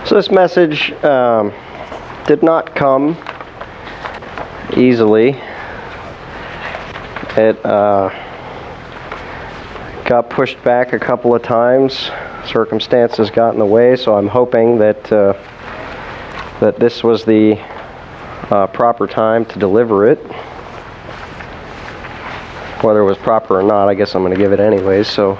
So this message did not come easily. It got pushed back a couple of times. Circumstances got in the way, so I'm hoping that that this was the proper time to deliver it. Whether it was proper or not, I guess I'm going to give it anyways. So.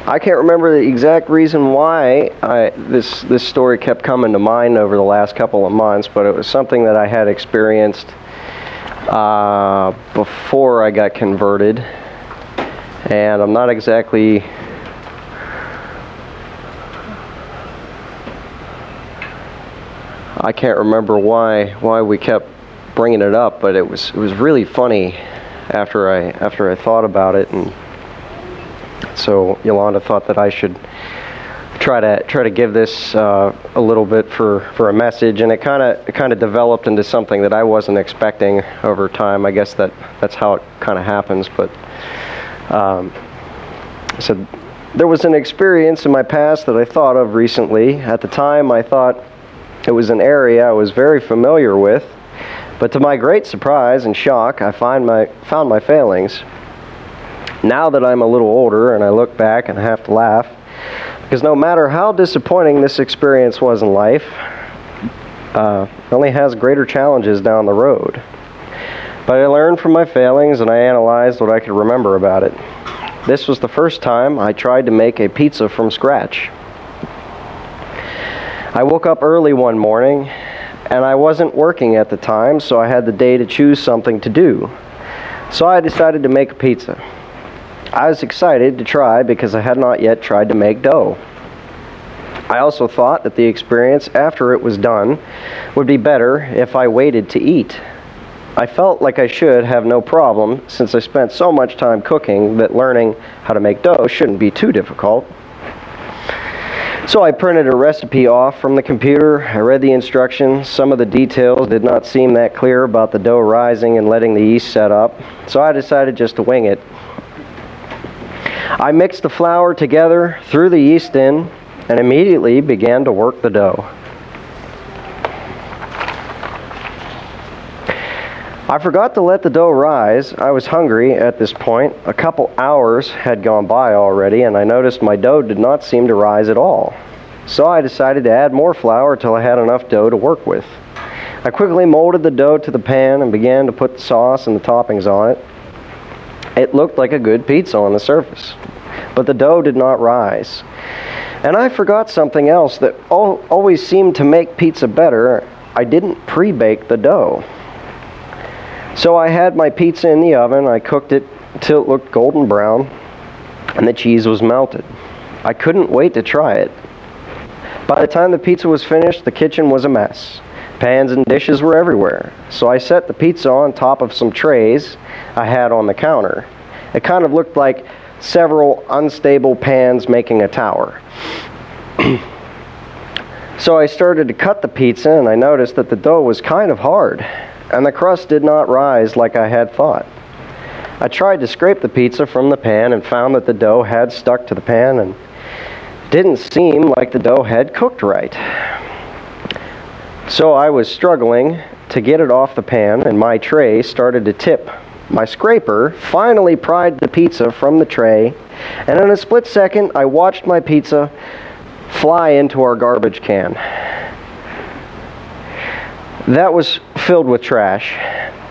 I can't remember the exact reason why this story kept coming to mind over the last couple of months, but it was something that I had experienced before I got converted, and I'm not exactly I can't remember why we kept bringing it up, but it was really funny after I thought about it. And so Yolanda thought that I should try to give this a little bit for a message, and it kind of developed into something that I wasn't expecting over time. I guess that's how it kind of happens. But so there was an experience in my past that I thought of recently. At the time, I thought it was an area I was very familiar with, but to my great surprise and shock, I found my failings. Now that I'm a little older and I look back and I have to laugh, because no matter how disappointing this experience was in life, it only has greater challenges down the road. But I learned from my failings and I analyzed what I could remember about it. This was the first time I tried to make a pizza from scratch. I woke up early one morning and I wasn't working at the time, so I had the day to choose something to do. So I decided to make a pizza. I was excited to try because I had not yet tried to make dough. I also thought that the experience after it was done would be better if I waited to eat. I felt like I should have no problem since I spent so much time cooking that learning how to make dough shouldn't be too difficult. So I printed a recipe off from the computer. I read the instructions. Some of the details did not seem that clear about the dough rising and letting the yeast set up, so I decided just to wing it. I mixed the flour together, threw the yeast in, and immediately began to work the dough. I forgot to let the dough rise. I was hungry at this point. A couple hours had gone by already, and I noticed my dough did not seem to rise at all. So I decided to add more flour till I had enough dough to work with. I quickly molded the dough to the pan and began to put the sauce and the toppings on it. It looked like a good pizza on the surface, but the dough did not rise. And I forgot something else that always seemed to make pizza better. I didn't pre-bake the dough. So I had my pizza in the oven. I cooked it till it looked golden brown, and the cheese was melted. I couldn't wait to try it. By the time the pizza was finished, the kitchen was a mess. Pans and dishes were everywhere. So I set the pizza on top of some trays I had on the counter. It kind of looked like several unstable pans making a tower. So I started to cut the pizza, and I noticed that the dough was kind of hard, and the crust did not rise like I had thought. I tried to scrape the pizza from the pan and found that the dough had stuck to the pan and didn't seem like the dough had cooked right. So I was struggling to get it off the pan, and my tray started to tip. My scraper finally pried the pizza from the tray, and in a split second, I watched my pizza fly into our garbage can. That was filled with trash.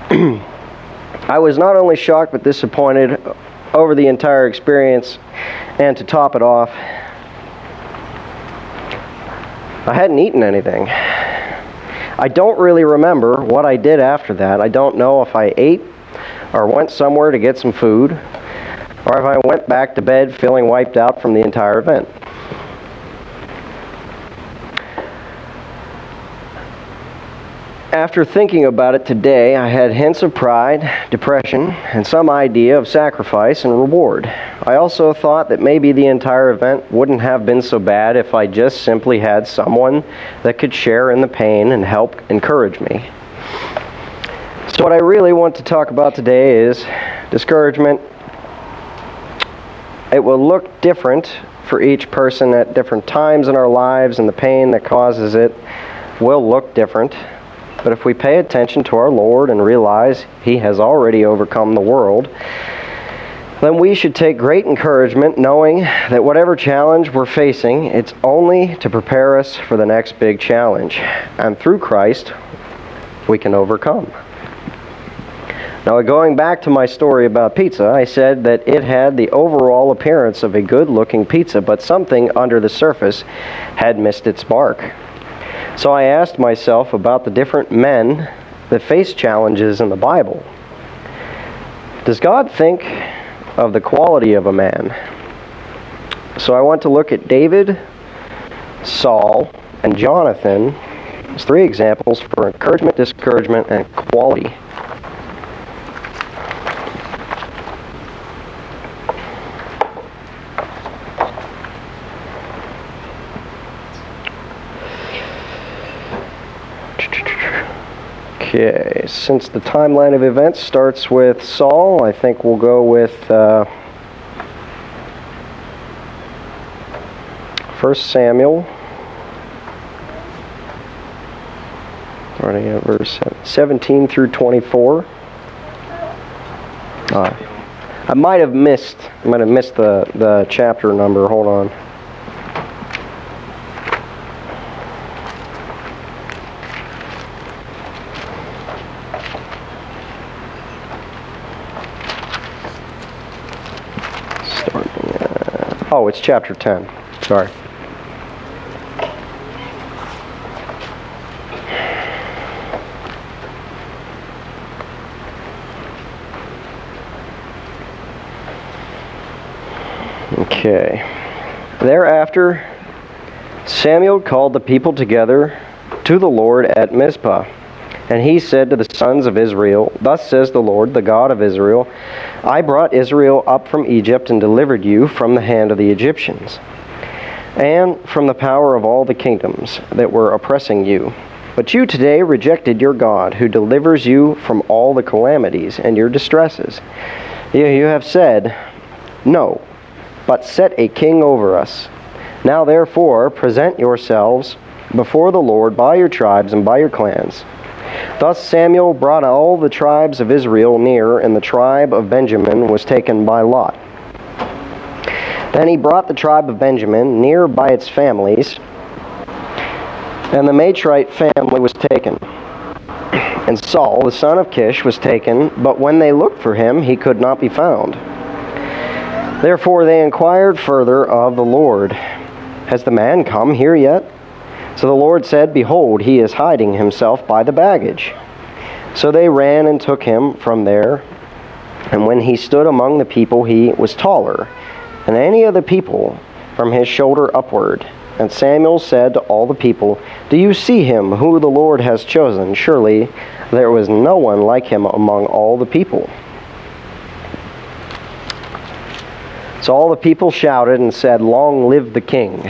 I was not only shocked but disappointed over the entire experience, and to top it off, I hadn't eaten anything. I don't really remember what I did after that. I don't know if I ate or went somewhere to get some food, or if I went back to bed feeling wiped out from the entire event. After thinking about it today, I had hints of pride, depression, and some idea of sacrifice and reward. I also thought that maybe the entire event wouldn't have been so bad if I just simply had someone that could share in the pain and help encourage me. So what I really want to talk about today is discouragement. It will look different for each person at different times in our lives, and the pain that causes it will look different. But if we pay attention to our Lord and realize He has already overcome the world, then we should take great encouragement knowing that whatever challenge we're facing, it's only to prepare us for the next big challenge. And through Christ, we can overcome. Now, going back to my story about pizza, I said that it had the overall appearance of a good-looking pizza, but something under the surface had missed its mark. So I asked myself about the different men that face challenges in the Bible. Does God think of the quality of a man? So I want to look at David, Saul, and Jonathan as three examples for encouragement, discouragement, and quality. Okay, since the timeline of events starts with Saul, I think we'll go with 1 Samuel, starting at verse 17 through 24. I might have missed the chapter number. Hold on. Oh, it's chapter 10. Sorry. Okay. Thereafter, Samuel called the people together to the Lord at Mizpah. And he said to the sons of Israel, "Thus says the Lord, the God of Israel, I brought Israel up from Egypt and delivered you from the hand of the Egyptians, and from the power of all the kingdoms that were oppressing you. But you today rejected your God, who delivers you from all the calamities and your distresses. You have said, 'No, but set a king over us.' Now therefore present yourselves before the Lord by your tribes and by your clans." Thus Samuel brought all the tribes of Israel near, and the tribe of Benjamin was taken by lot. Then he brought the tribe of Benjamin near by its families, and the Matrite family was taken. And Saul, the son of Kish, was taken, but when they looked for him, he could not be found. Therefore they inquired further of the Lord, "Has the man come here yet?" So the Lord said, "Behold, he is hiding himself by the baggage." So they ran and took him from there. And when he stood among the people, he was taller than any of the people from his shoulder upward. And Samuel said to all the people, "Do you see him who the Lord has chosen? Surely there was no one like him among all the people." So all the people shouted and said, "Long live the king."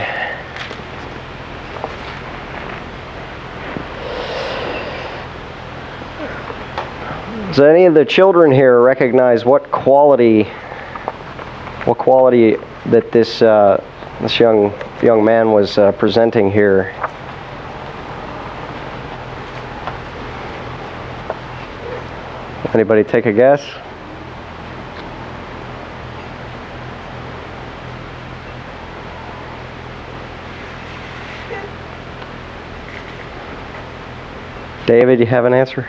Does any of the children here recognize what quality that this young man was presenting here? Anybody take a guess? David, you have an answer?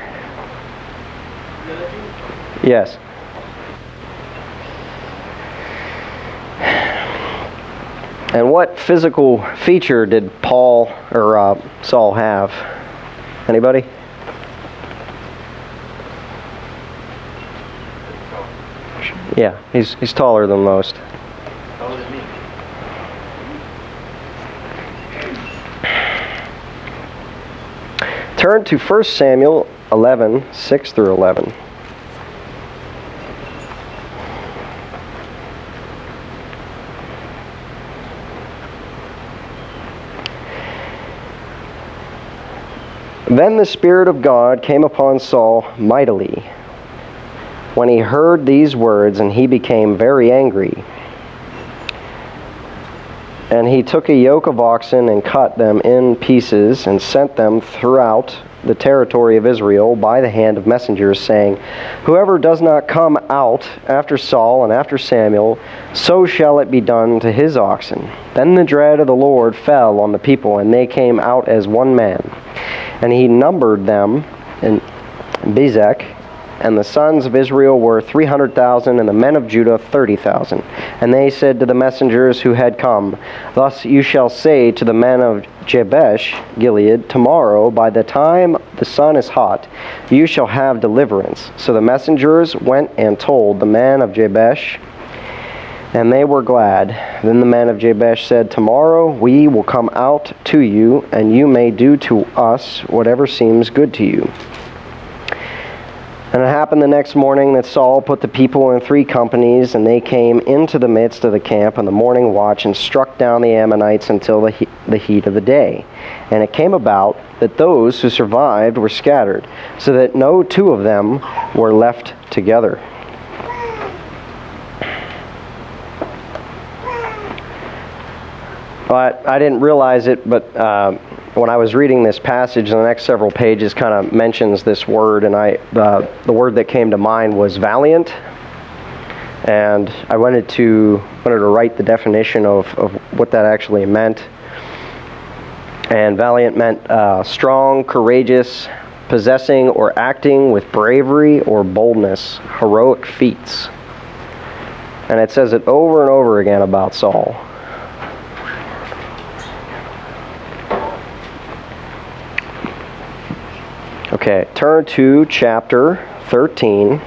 Yes. And what physical feature did Saul have? Anybody? Yeah, he's taller than most. Taller than me. Turn to 1 Samuel 11, 6 through 11. Then the Spirit of God came upon Saul mightily when he heard these words, and he became very angry. And he took a yoke of oxen and cut them in pieces and sent them throughout the territory of Israel by the hand of messengers, saying, Whoever does not come out after Saul and after Samuel, so shall it be done to his oxen. Then the dread of the Lord fell on the people, and they came out as one man. And he numbered them in Bezek, and the sons of Israel were 300,000, and the men of Judah 30,000. And they said to the messengers who had come, Thus you shall say to the men of Jabesh Gilead, Tomorrow, by the time the sun is hot, you shall have deliverance. So the messengers went and told the men of Jabesh, and they were glad. Then the men of Jabesh said, Tomorrow we will come out to you, and you may do to us whatever seems good to you. And it happened the next morning that Saul put the people in 3 companies, and they came into the midst of the camp in the morning watch and struck down the Ammonites until the heat of the day. And it came about that those who survived were scattered, so that no 2 of them were left together. But I didn't realize it, but when I was reading this passage, the next several pages kind of mentions this word, and the word that came to mind was valiant. And I wanted to write the definition of what that actually meant. And valiant meant strong, courageous, possessing or acting with bravery or boldness, heroic feats. And it says it over and over again about Saul. Okay, turn to chapter 13.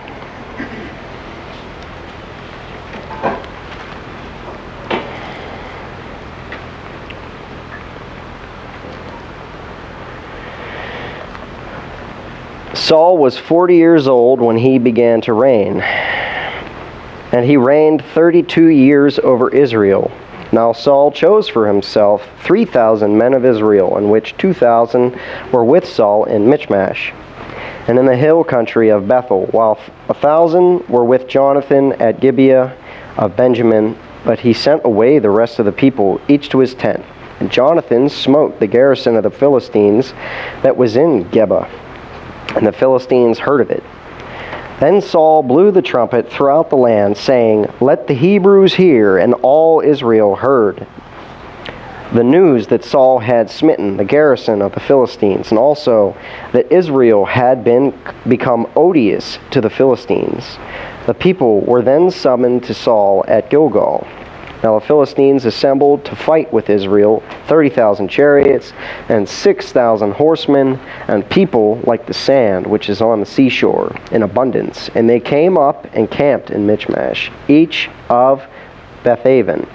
Saul was 40 years old when he began to reign, and he reigned 32 years over Israel. Now Saul chose for himself 3,000 men of Israel, in which 2,000 were with Saul in Michmash, and in the hill country of Bethel, while 1,000 were with Jonathan at Gibeah of Benjamin. But he sent away the rest of the people, each to his tent. And Jonathan smote the garrison of the Philistines that was in Geba, and the Philistines heard of it. Then Saul blew the trumpet throughout the land, saying, Let the Hebrews hear. And all Israel heard the news that Saul had smitten the garrison of the Philistines, and also that Israel had become odious to the Philistines. The people were then summoned to Saul at Gilgal. Now the Philistines assembled to fight with Israel, 30,000 chariots, and 6,000 horsemen, and people like the sand which is on the seashore, in abundance. And they came up and camped in Michmash, each of Bethaven.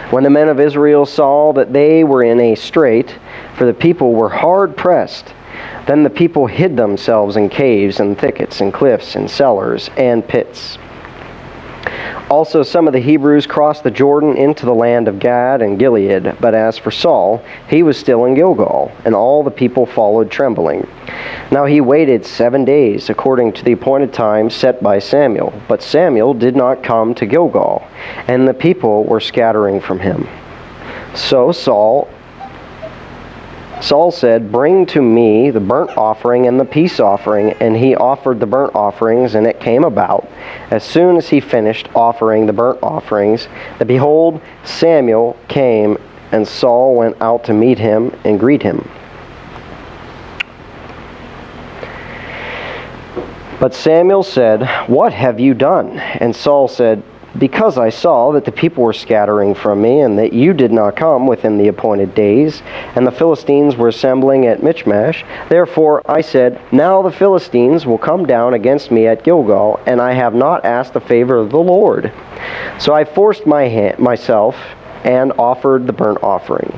When the men of Israel saw that they were in a strait, for the people were hard pressed, then the people hid themselves in caves and thickets and cliffs and cellars and pits. Also some of the Hebrews crossed the Jordan into the land of Gad and Gilead. But as for Saul, he was still in Gilgal, and all the people followed trembling. Now he waited 7 days, according to the appointed time set by Samuel. But Samuel did not come to Gilgal, and the people were scattering from him. So Saul said, Bring to me the burnt offering and the peace offering. And he offered the burnt offerings, and it came about, as soon as he finished offering the burnt offerings, that behold, Samuel came, and Saul went out to meet him and greet him. But Samuel said, What have you done? And Saul said, Because I saw that the people were scattering from me, and that you did not come within the appointed days, and the Philistines were assembling at Michmash, therefore I said, Now the Philistines will come down against me at Gilgal, and I have not asked the favor of the Lord. So I forced myself and offered the burnt offering.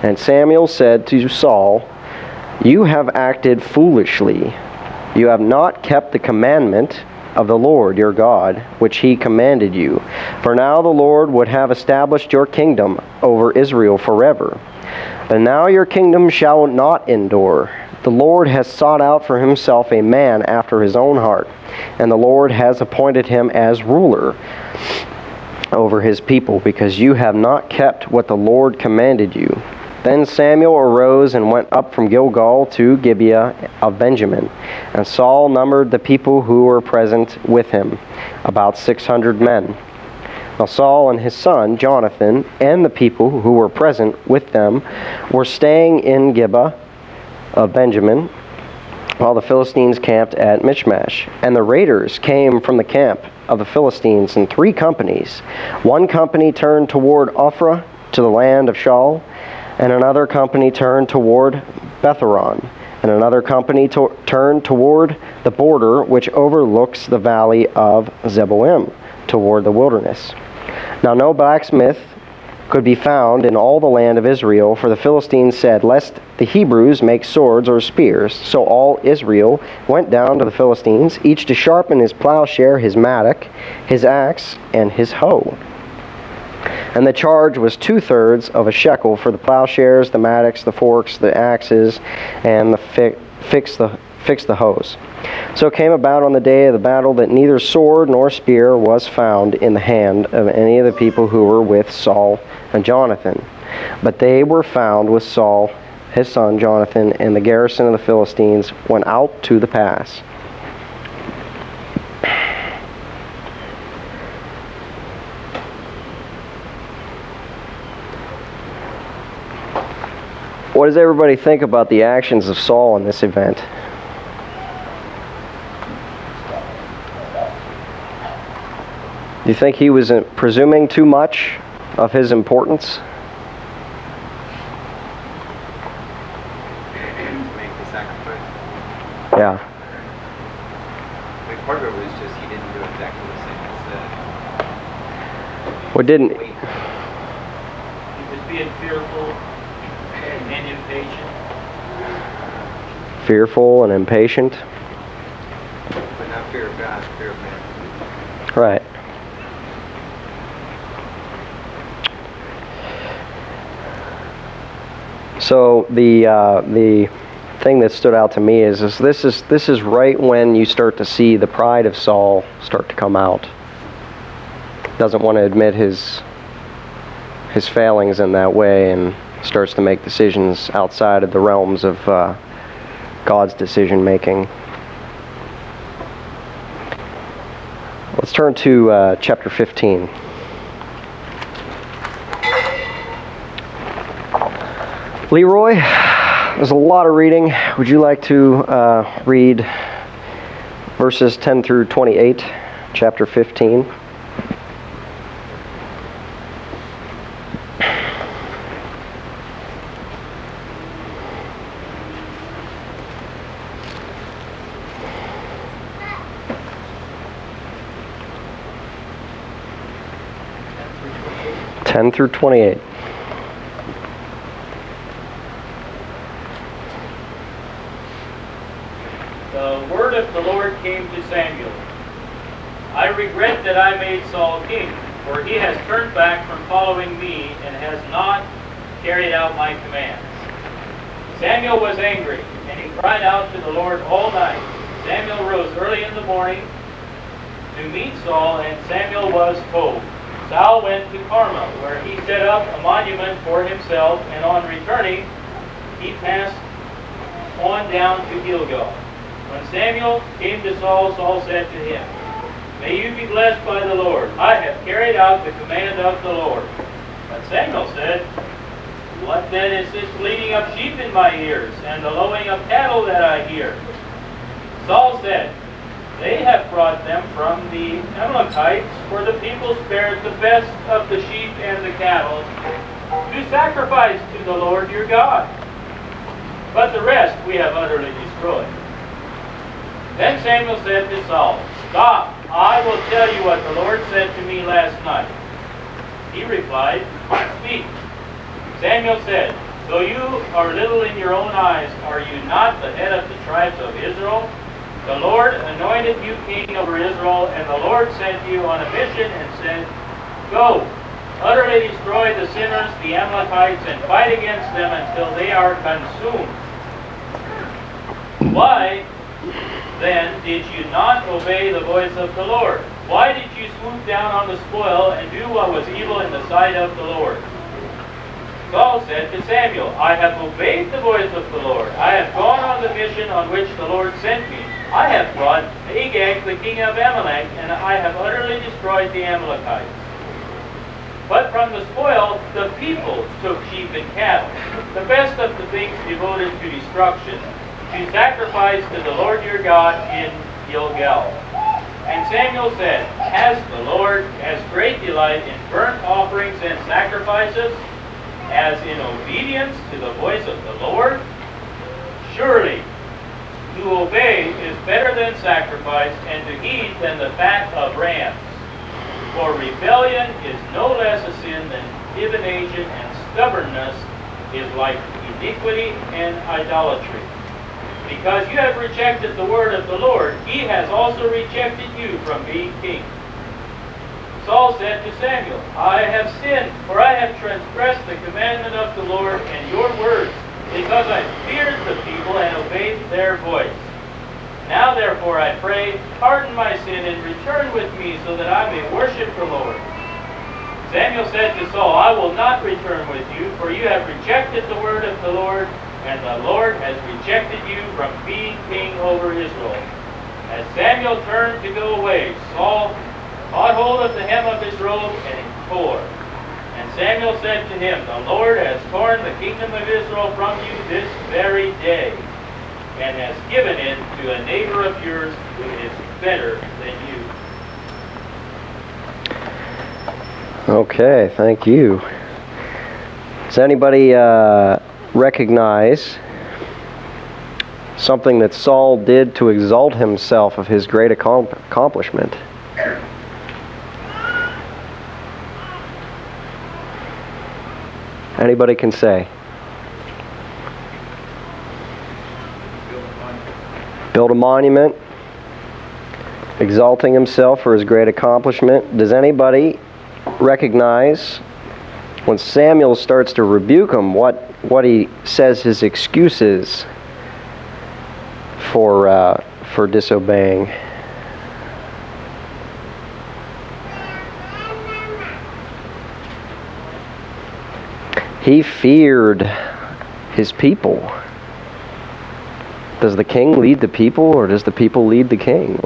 And Samuel said to Saul, You have acted foolishly. You have not kept the commandment of the Lord your God, which he commanded you. For now the Lord would have established your kingdom over Israel forever. But now your kingdom shall not endure. The Lord has sought out for himself a man after his own heart, and the Lord has appointed him as ruler over his people, because you have not kept what the Lord commanded you. Then Samuel arose and went up from Gilgal to Gibeah of Benjamin. And Saul numbered the people who were present with him, about 600 men. Now Saul and his son Jonathan and the people who were present with them were staying in Gibeah of Benjamin, while the Philistines camped at Michmash. And the raiders came from the camp of the Philistines in 3 companies. One company turned toward Ophrah to the land of Shaul, and another company turned toward Betharon, and another company turned toward the border which overlooks the valley of Zeboim, toward the wilderness. Now no blacksmith could be found in all the land of Israel, for the Philistines said, lest the Hebrews make swords or spears. So all Israel went down to the Philistines, each to sharpen his plowshare, his mattock, his axe, and his hoe. And the charge was 2/3 of a shekel for the plowshares, the mattocks, the forks, the axes, and the fix the hoes. So it came about on the day of the battle that neither sword nor spear was found in the hand of any of the people who were with Saul and Jonathan. But they were found with Saul, his son Jonathan, and the garrison of the Philistines went out to the pass. What does everybody think about the actions of Saul in this event? Do you think he was presuming too much of his importance? Make the sacrifice. Yeah. Like part of it was just he didn't do exactly the same as What didn't? wait. He was being fearful and impatient. Fearful and impatient. But not fear of God, fear of man. Right. So the thing that stood out to me is this is right when you start to see the pride of Saul start to come out. Doesn't want to admit his failings in that way, and starts to make decisions outside of the realms of God's decision making. Let's turn to chapter 15. Leroy, there's a lot of reading. Would you like to read verses 10 through 28, chapter 15? Through 28. The word of the Lord came to Samuel. I regret that I made Saul king, for he has turned back from following me and has not carried out my commands. Samuel was angry, and he cried out to the Lord all night. Samuel rose early in the morning to meet Saul, and Samuel was told. Saul went to Carmel, where he set up a monument for himself, and on returning, he passed on down to Gilgal. When Samuel came to Saul, Saul said to him, May you be blessed by the Lord. I have carried out the command of the Lord. But Samuel said, What then is this bleating of sheep in my ears, and the lowing of cattle that I hear? Saul said, They have brought them from the Amalekites, for the people spared the best of the sheep and the cattle to sacrifice to the Lord your God. But the rest we have utterly destroyed. Then Samuel said to Saul, Stop, I will tell you what the Lord said to me last night. He replied, Speak. Samuel said, Though you are little in your own eyes, are you not the head of the tribes of Israel? The Lord anointed you king over Israel, and the Lord sent you on a mission and said, Go, utterly destroy the sinners, the Amalekites, and fight against them until they are consumed. Why, then, did you not obey the voice of the Lord? Why did you swoop down on the spoil and do what was evil in the sight of the Lord? Saul said to Samuel, I have obeyed the voice of the Lord. I have gone on the mission on which the Lord sent me. I have brought Agag, the king of Amalek, and I have utterly destroyed the Amalekites. But from the spoil, the people took sheep and cattle, the best of the things devoted to destruction, to sacrifice to the Lord your God in Gilgal. And Samuel said, Has the Lord as great delight in burnt offerings and sacrifices as in obedience to the voice of the Lord? Surely, to obey is better than sacrifice, and to eat than the fat of rams. For rebellion is no less a sin than divination, and stubbornness is like iniquity and idolatry. Because you have rejected the word of the Lord, he has also rejected you from being king. Saul said to Samuel, I have sinned, for I have transgressed the commandment of the Lord and your words, because I feared the people and obeyed their voice. Now therefore I pray, pardon my sin and return with me, so that I may worship the Lord. Samuel said to Saul, I will not return with you, for you have rejected the word of the Lord, and the Lord has rejected you from being king over Israel. As Samuel turned to go away, Saul caught hold of the hem of his robe, and he tore. And Samuel said to him, The Lord has torn the kingdom of Israel from you this very day, and has given it to a neighbor of yours who is better than you. Okay, thank you. Does anybody recognize something that Saul did to exalt himself of his great accomplishment? Anybody can say. Build a monument, exalting himself for his great accomplishment. Does anybody recognize when Samuel starts to rebuke him what he says his excuse is for disobeying? He feared his people. Does the king lead the people, or does the people lead the king?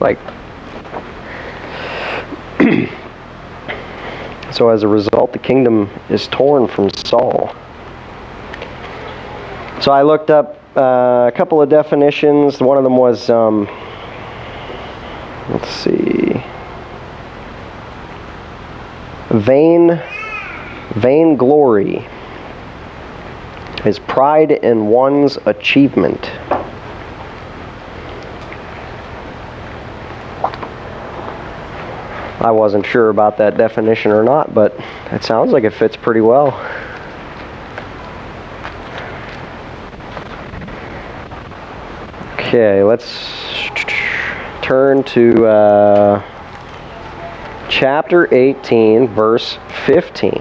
So as a result, the kingdom is torn from Saul. So I looked up a couple of definitions. One of them was, let's see, vainglory is pride in one's achievement. I wasn't sure about that definition or not, but it sounds like it fits pretty well. Okay, let's turn to chapter 18, verse 15.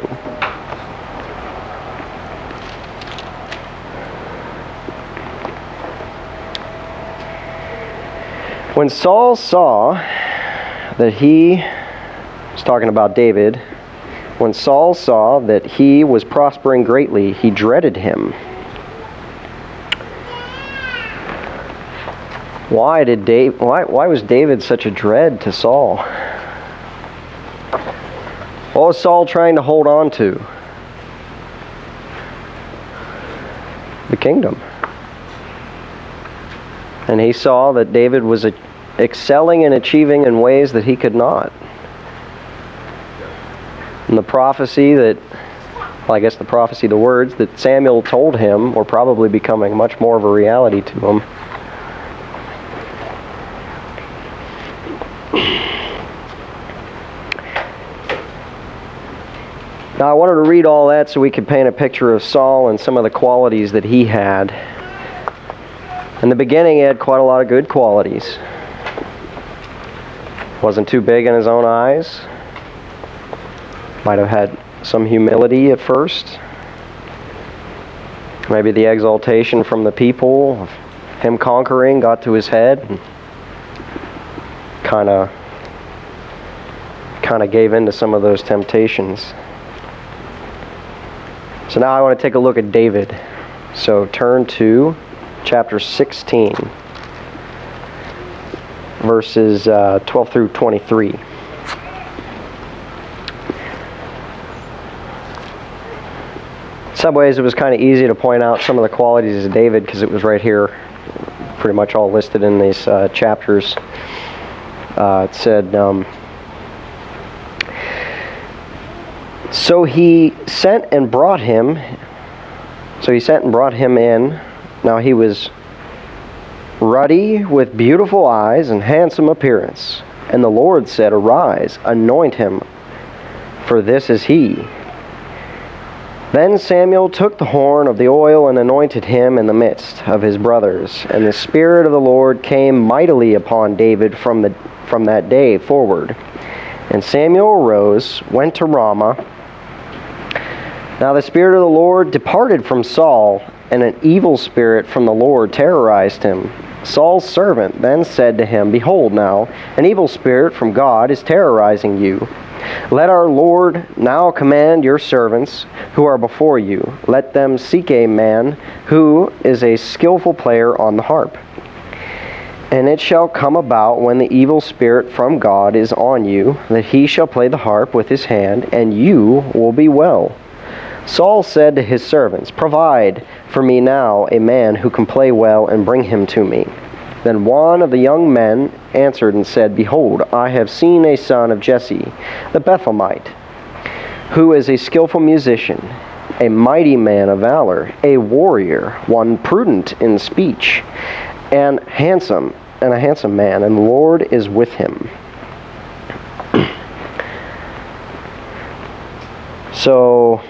When Saul saw that he was talking about David, when Saul saw that he was prospering greatly, he dreaded him. Why was David such a dread to Saul? What was Saul trying to hold on to? The kingdom. And he saw that David was excelling and achieving in ways that he could not. And the prophecy the words that Samuel told him were probably becoming much more of a reality to him. Now I wanted to read all that so we could paint a picture of Saul and some of the qualities that he had. In the beginning, he had quite a lot of good qualities. Wasn't too big in his own eyes. Might have had some humility at first. Maybe the exaltation from the people, of him conquering, got to his head and kind of gave in to some of those temptations. So now I want to take a look at David. So turn to chapter 16, verses 12 through 23. In some ways it was kind of easy to point out some of the qualities of David because it was right here, pretty much all listed in these chapters. It said, So he sent and brought him in. Now he was ruddy with beautiful eyes and handsome appearance. And the Lord said, Arise, anoint him, for this is he. Then Samuel took the horn of the oil and anointed him in the midst of his brothers. And the Spirit of the Lord came mightily upon David from that day forward. And Samuel arose, went to Ramah. Now the Spirit of the Lord departed from Saul, and an evil spirit from the Lord terrorized him. Saul's servant then said to him, Behold now, an evil spirit from God is terrorizing you. Let our Lord now command your servants who are before you. Let them seek a man who is a skillful player on the harp. And it shall come about when the evil spirit from God is on you, that he shall play the harp with his hand, and you will be well. Saul said to his servants, Provide for me now a man who can play well, and bring him to me. Then one of the young men answered and said, Behold, I have seen a son of Jesse, the Bethlehemite, who is a skillful musician, a mighty man of valor, a warrior, one prudent in speech, and a handsome man, and the Lord is with him. So,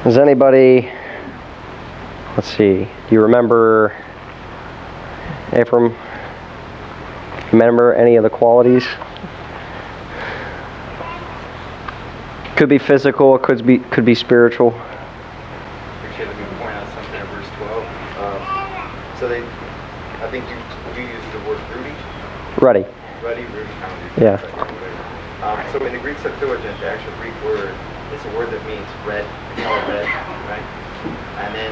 does anybody, let's see, do you remember Ephraim? Remember any of the qualities? Could be physical, it could be spiritual. Actually, let me point out something in verse 12. I think you used the word ruddy. Ruddy. Ruddy. Yeah. So in the Greek Septuagint, the actual Greek word, it's a word that means red, the color red, right? And then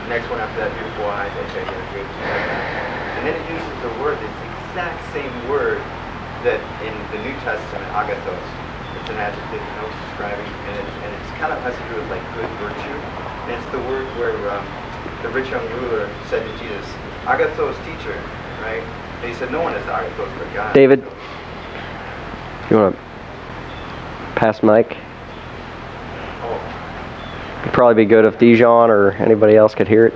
next one after that, beautiful eyes, okay, yeah, good. And then it uses the word, this exact same word that in the New Testament, agathos. It's an adjective, it's describing, and it's kind of has to do with like good virtue. And it's the word where the rich young ruler said to Jesus, agathos, teacher, right? And he said, no one is agathos but God. David, you want to pass mic? It'd probably be good if Dijon or anybody else could hear it.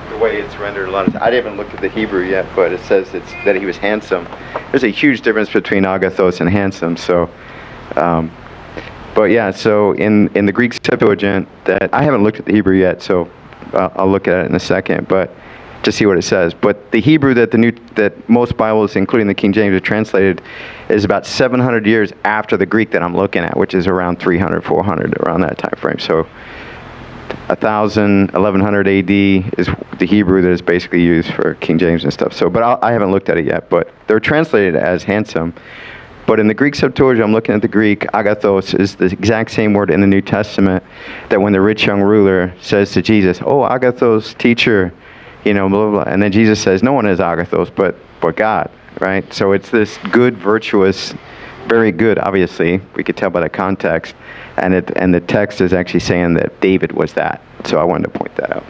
The way it's rendered, I haven't looked at the Hebrew yet, but it says that he was handsome. There's a huge difference between agathos and handsome. So, but yeah. So in the Greek Septuagint, that I haven't looked at the Hebrew yet, so I'll look at it in a second. But to see what it says. But the Hebrew that most Bibles, including the King James, are translated is about 700 years after the Greek that I'm looking at, which is around 300, 400, around that time frame. So 1100 AD is the Hebrew that is basically used for King James and stuff. So, but I haven't looked at it yet. But they're translated as handsome. But in the Greek Septuagint, I'm looking at the Greek, agathos is the exact same word in the New Testament that when the rich young ruler says to Jesus, "Oh, agathos, teacher," you know, blah, blah, blah. And then Jesus says, no one is agathos but God, right? So it's this good, virtuous, very good, obviously. We could tell by the context. And the text is actually saying that David was that. So I wanted to point that out.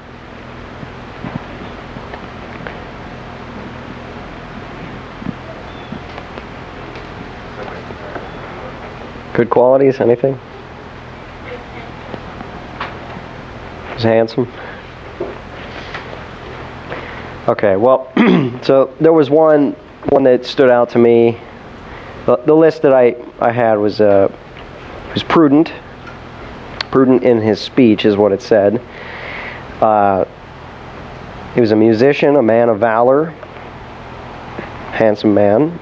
Good qualities, anything? He's handsome. Okay, well, so there was one one that stood out to me, the list that I had was prudent. Prudent in his speech is what it said. He was a musician, a man of valor, handsome man,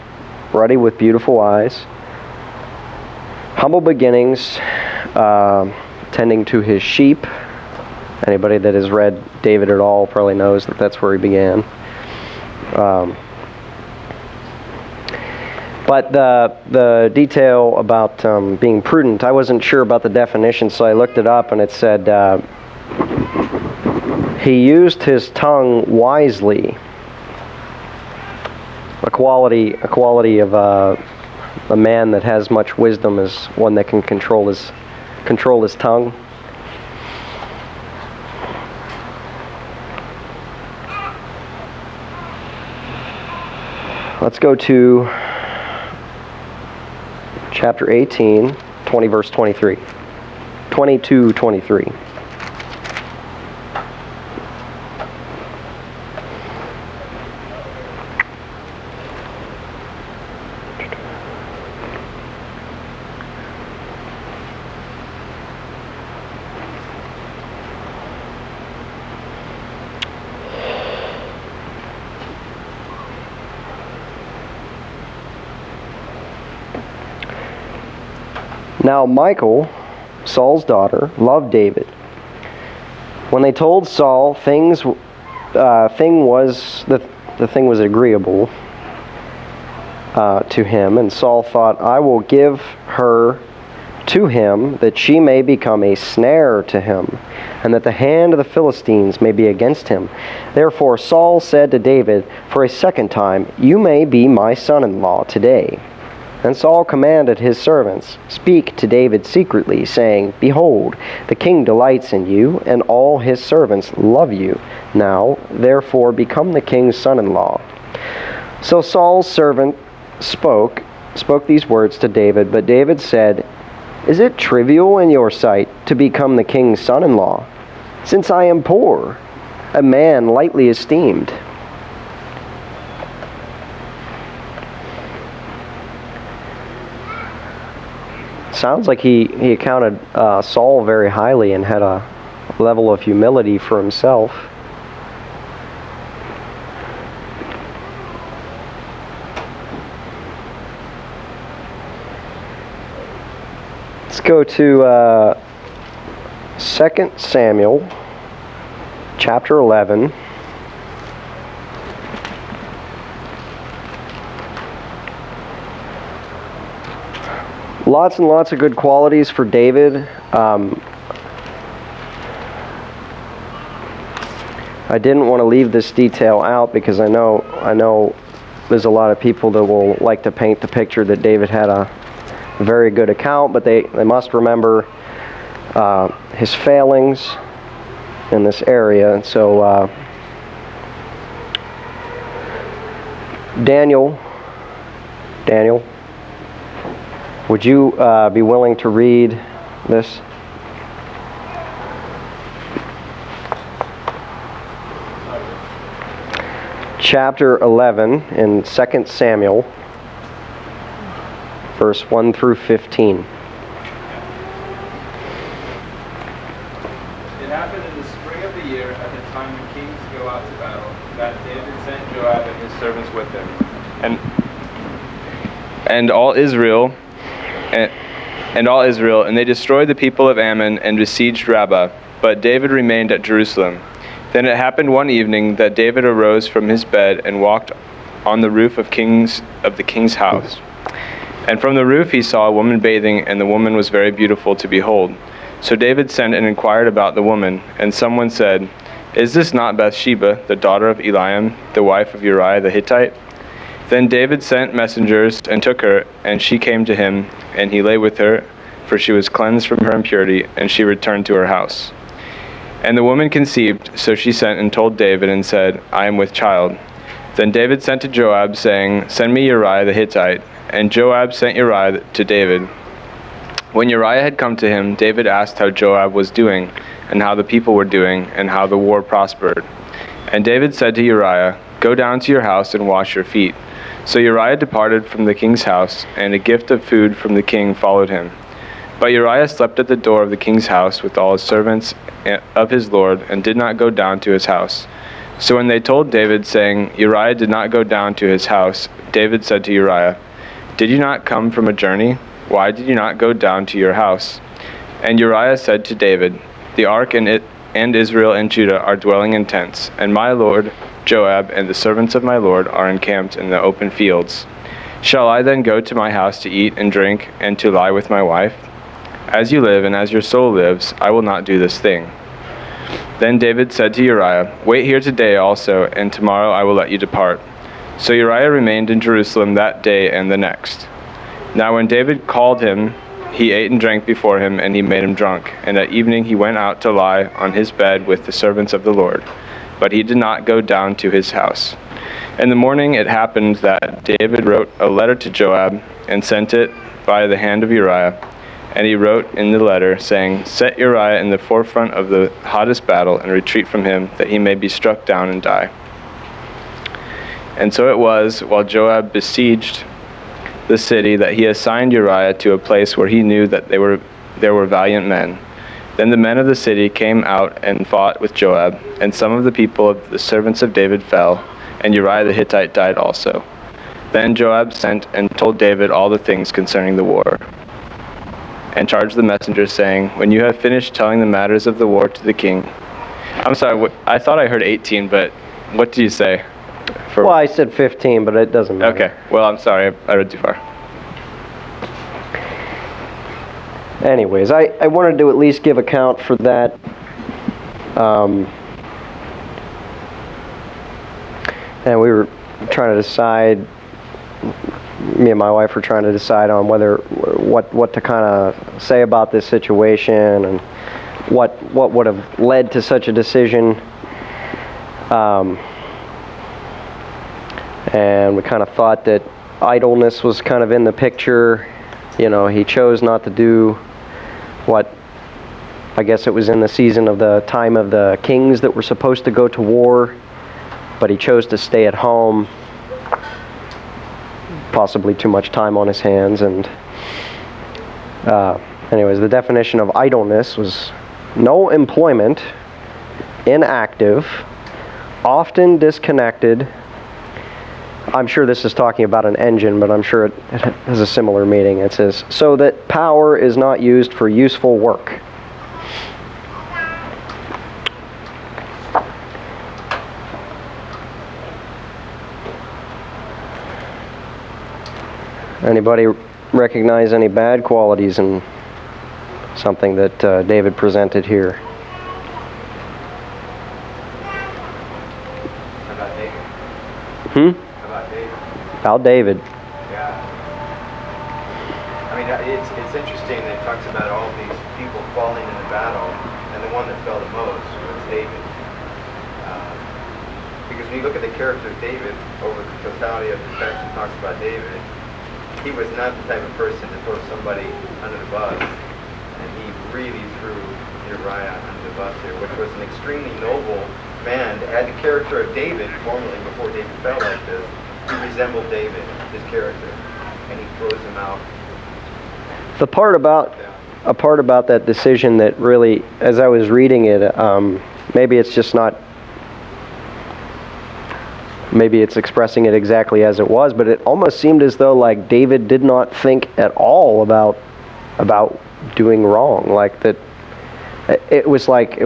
ruddy with beautiful eyes, humble beginnings, tending to his sheep. Anybody that has read David at all probably knows that that's where he began. But the detail about being prudent, I wasn't sure about the definition, so I looked it up, and it said he used his tongue wisely. A quality of a man that has much wisdom is one that can control his tongue. Let's go to chapter 18, 20 verse 23. 22, 23. Now Michal, Saul's daughter, loved David. When they told Saul the thing was agreeable to him, and Saul thought, I will give her to him, that she may become a snare to him, and that the hand of the Philistines may be against him. Therefore Saul said to David for a second time, You may be my son-in-law today. And Saul commanded his servants, Speak to David secretly, saying, Behold, the king delights in you, and all his servants love you. Now, therefore, become the king's son-in-law. So Saul's servant spoke these words to David, but David said, Is it trivial in your sight to become the king's son-in-law, since I am poor, a man lightly esteemed? Sounds like he accounted Saul very highly and had a level of humility for himself. Let's go to 2 Samuel chapter 11. Lots and lots of good qualities for David. I didn't want to leave this detail out because I know there's a lot of people that will like to paint the picture that David had a very good account, but they must remember his failings in this area. And so Daniel, would you be willing to read this? Chapter 11 in 2 Samuel, verse 1 through 15. It happened in the spring of the year, at the time when kings go out to battle, that David sent Joab and his servants with him, and all Israel, and they destroyed the people of Ammon and besieged Rabbah. But David remained at Jerusalem. Then it happened one evening that David arose from his bed and walked on the roof of the king's house. And from the roof he saw a woman bathing, and the woman was very beautiful to behold. So David sent and inquired about the woman, and someone said, Is this not Bathsheba, the daughter of Eliam, the wife of Uriah the Hittite? Then David sent messengers and took her, and she came to him, and he lay with her, for she was cleansed from her impurity, and she returned to her house. And the woman conceived, so she sent and told David and said, I am with child. Then David sent to Joab, saying, Send me Uriah the Hittite. And Joab sent Uriah to David. When Uriah had come to him, David asked how Joab was doing, and how the people were doing, and how the war prospered. And David said to Uriah, Go down to your house and wash your feet. So Uriah departed from the king's house, and a gift of food from the king followed him. But Uriah slept at the door of the king's house with all his servants of his lord, and did not go down to his house. So when they told David, saying, Uriah did not go down to his house, David said to Uriah, Did you not come from a journey? Why did you not go down to your house? And Uriah said to David, The ark and Israel and Judah are dwelling in tents, and my lord Joab and the servants of my lord are encamped in the open fields. Shall I then go to my house to eat and drink, and to lie with my wife? As you live, and as your soul lives, I will not do this thing. Then David said to Uriah, Wait here today also, and tomorrow I will let you depart. So Uriah remained in Jerusalem that day and the next. Now when David called him, he ate and drank before him, and he made him drunk. And at evening he went out to lie on his bed with the servants of the Lord. But he did not go down to his house. In the morning it happened that David wrote a letter to Joab, and sent it by the hand of Uriah. And he wrote in the letter, saying, Set Uriah in the forefront of the hottest battle, and retreat from him, that he may be struck down and die. And so it was, while Joab besieged the city, that he assigned Uriah to a place where he knew that there were valiant men. Then the men of the city came out and fought with Joab, and some of the people of the servants of David fell, and Uriah the Hittite died also. Then Joab sent and told David all the things concerning the war, and charged the messengers, saying, When you have finished telling the matters of the war to the king... I'm sorry, I thought I heard 18, but what do you say? Well, I said 15, but it doesn't matter. Okay, well, I'm sorry, I read too far. Anyways, I wanted to at least give account for that. And we were trying to decide, me and my wife were trying to decide on what to kind of say about this situation, and what would have led to such a decision. And we kind of thought that idleness was kind of in the picture. You know, he chose not to do what, I guess it was in the season of the time of the kings that were supposed to go to war, but he chose to stay at home, possibly too much time on his hands. And anyways, the definition of idleness was no employment, inactive, often disconnected. I'm sure this is talking about an engine, but I'm sure it has a similar meaning. It says, so that power is not used for useful work. Anybody recognize any bad qualities in something that David presented here? About David. About David. Yeah. I mean, it's interesting that it talks about all these people falling in the battle, and the one that fell the most was David. Because when you look at the character of David, over the totality of the text that talks about David, he was not the type of person to throw somebody under the bus, and he really threw Uriah under the bus here, which was an extremely noble man that had the character of David formerly before David fell like this. He resembled David, his character, and he throws him out. A part about that decision that really, as I was reading it, maybe it's just not, maybe it's expressing it exactly as it was, but it almost seemed as though like David did not think at all about doing wrong. Like that, it was like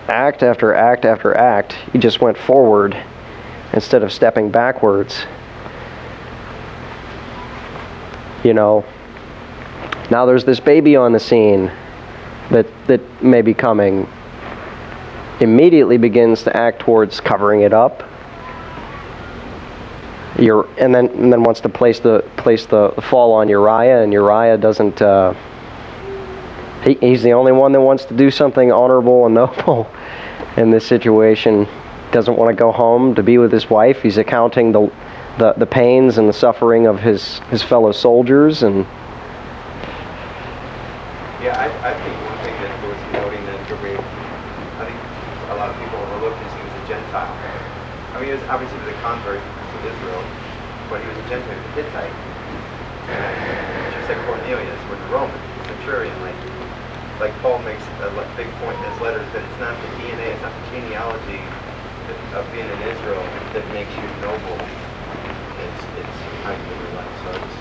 act after act after act. He just went forward instead of stepping backwards. You know, now there's this baby on the scene that may be coming. Immediately begins to act towards covering it up. And then wants to place the fall on Uriah, and Uriah doesn't. He's the only one that wants to do something honorable and noble in this situation. Doesn't want to go home to be with his wife. He's accounting the pains and the suffering of his fellow soldiers. And yeah, I think one thing that was noting that I think a lot of people overlooked is he was a Gentile. I mean, he was obviously a convert to Israel, point, he was a Gentile, he was a Hittite. Just like Cornelius was a Roman, a centurion. Like Paul makes a big point in his letters that it's not the DNA, it's not the genealogy of being in Israel that makes you noble. It's how you live your life. So it's,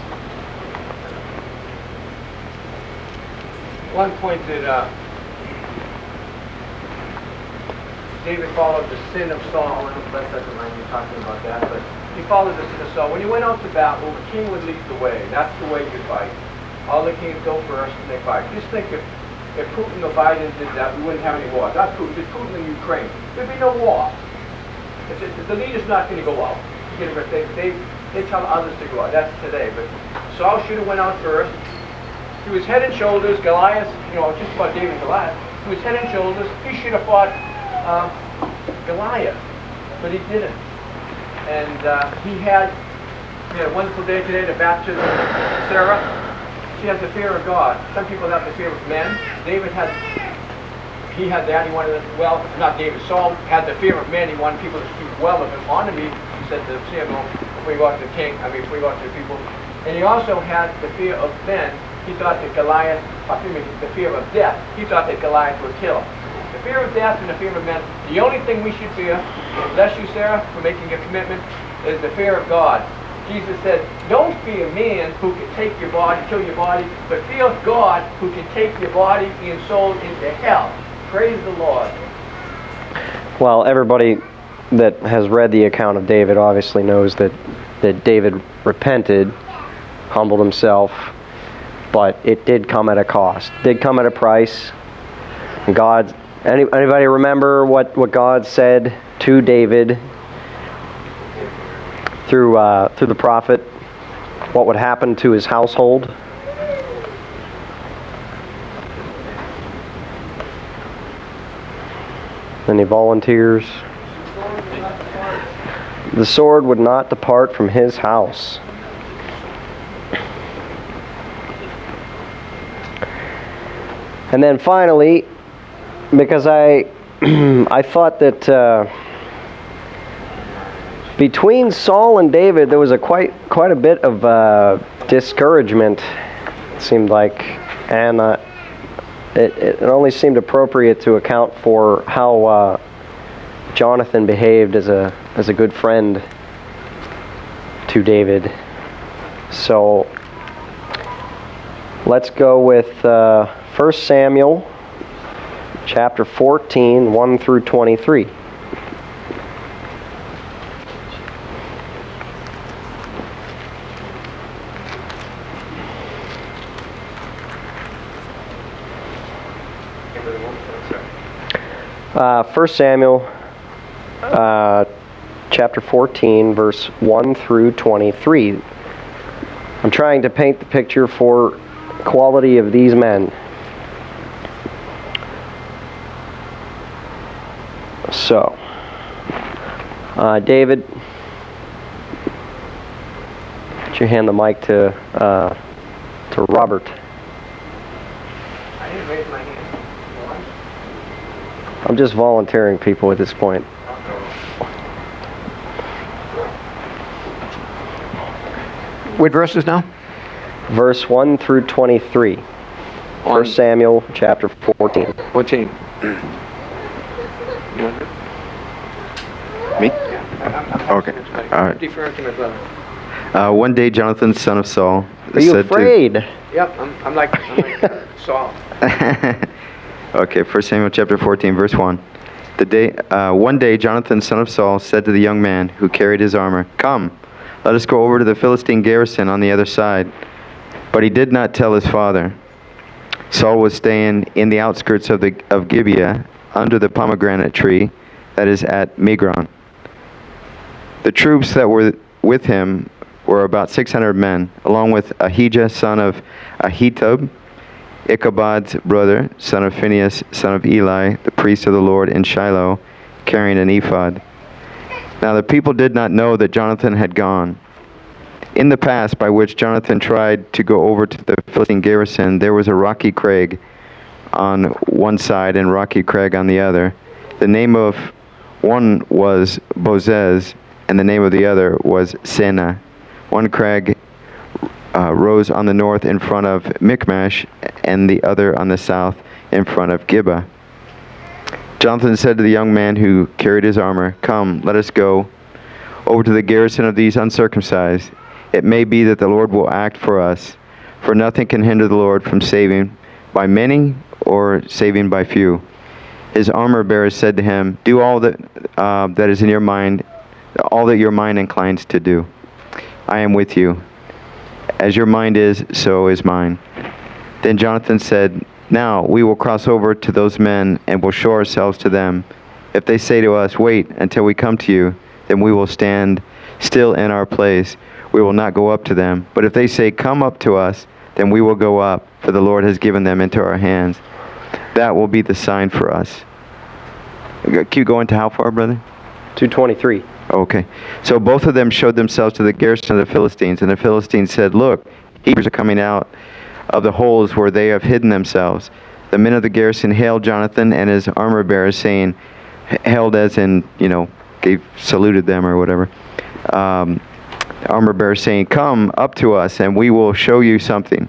one point that David followed the sin of Saul, and that doesn't mind me talking about that, but he followed the sin of Saul. When he went out to battle, the king would lead the way. That's the way you fight. All the kings go first and they fight. Just think if Putin or Biden did that, we wouldn't have any war. Not Putin, just Putin in Ukraine. There'd be no war. The leader's not going to go out. They tell others to go out. That's today. But Saul should have went out first. He was head and shoulders. Goliath, just about David and Goliath. He was head and shoulders. He should have fought Goliath, but he didn't. And he had a wonderful day today, the baptism of Sarah. She has the fear of God. Some people have the fear of men. David had that. He wanted, not David, Saul had the fear of men. He wanted people to speak well of him, honor me, he said to Samuel, before he go out to the people. And he also had the fear of men. He thought that the fear of death. He thought that Goliath would kill him. The fear of death and the fear of men, the only thing we should fear, and bless you, Sarah, for making a commitment, is the fear of God. Jesus said, don't fear man who can take your body, kill your body, but fear God who can take your body and soul into hell. Praise the Lord. Well, everybody that has read the account of David obviously knows that David repented, humbled himself, but it did come at a cost. It did come at a price. Anybody remember what God said to David through the prophet? What would happen to his household? Any volunteers? The sword would not depart from his house. And then finally, because I thought that between Saul and David there was quite a bit of discouragement, it seemed like, and it only seemed appropriate to account for how Jonathan behaved as a good friend to David. So let's go with 1 Samuel chapter 14, 1 through 23. First Samuel chapter 14, verse 1 through 23. I'm trying to paint the picture for the quality of these men. So, David, could you hand the mic to Robert? I didn't raise my hand. I'm just volunteering people at this point. What verses now? Verse 1 through 23. 1 Samuel chapter 14. 14. Me? I'm Okay. All right. deferring to my brother. One day, Jonathan, son of Saul, Are you said afraid? Yep, I'm like Saul. Okay, 1 Samuel chapter 14, verse 1. One day, Jonathan, son of Saul, said to the young man who carried his armor, "Come, let us go over to the Philistine garrison on the other side." But he did not tell his father. Saul was staying in the outskirts of Gibeah, under the pomegranate tree that is at Migron. The troops that were with him were about 600 men, along with Ahijah, son of Ahitub, Ichabod's brother, son of Phinehas, son of Eli, the priest of the Lord in Shiloh, carrying an ephod. Now the people did not know that Jonathan had gone. In the pass by which Jonathan tried to go over to the Philistine garrison, there was a rocky crag on one side and rocky crag on the other. The name of one was Bozez, and the name of the other was Seneh. One crag rose on the north in front of Michmash, and the other on the south in front of Gibeah. Jonathan said to the young man who carried his armor, "Come, let us go over to the garrison of these uncircumcised. It may be that the Lord will act for us, for nothing can hinder the Lord from saving by many or saving by few." His armor bearer said to him, "Do all that is in your mind, all that your mind inclines to do. I am with you. As your mind is, so is mine." Then Jonathan said, "Now we will cross over to those men and will show ourselves to them. If they say to us, 'Wait until we come to you,' then we will stand still in our place. We will not go up to them. But if they say, 'Come up to us,' then we will go up, for the Lord has given them into our hands. That will be the sign for us." Keep going to how far, brother? 2:23. Okay. So both of them showed themselves to the garrison of the Philistines, and the Philistines said, "Look, Hebrews are coming out of the holes where they have hidden themselves." The men of the garrison hailed Jonathan and his armor bearer, saying, hailed as in, they saluted them or whatever. Armor bearer saying, "Come up to us, and we will show you something."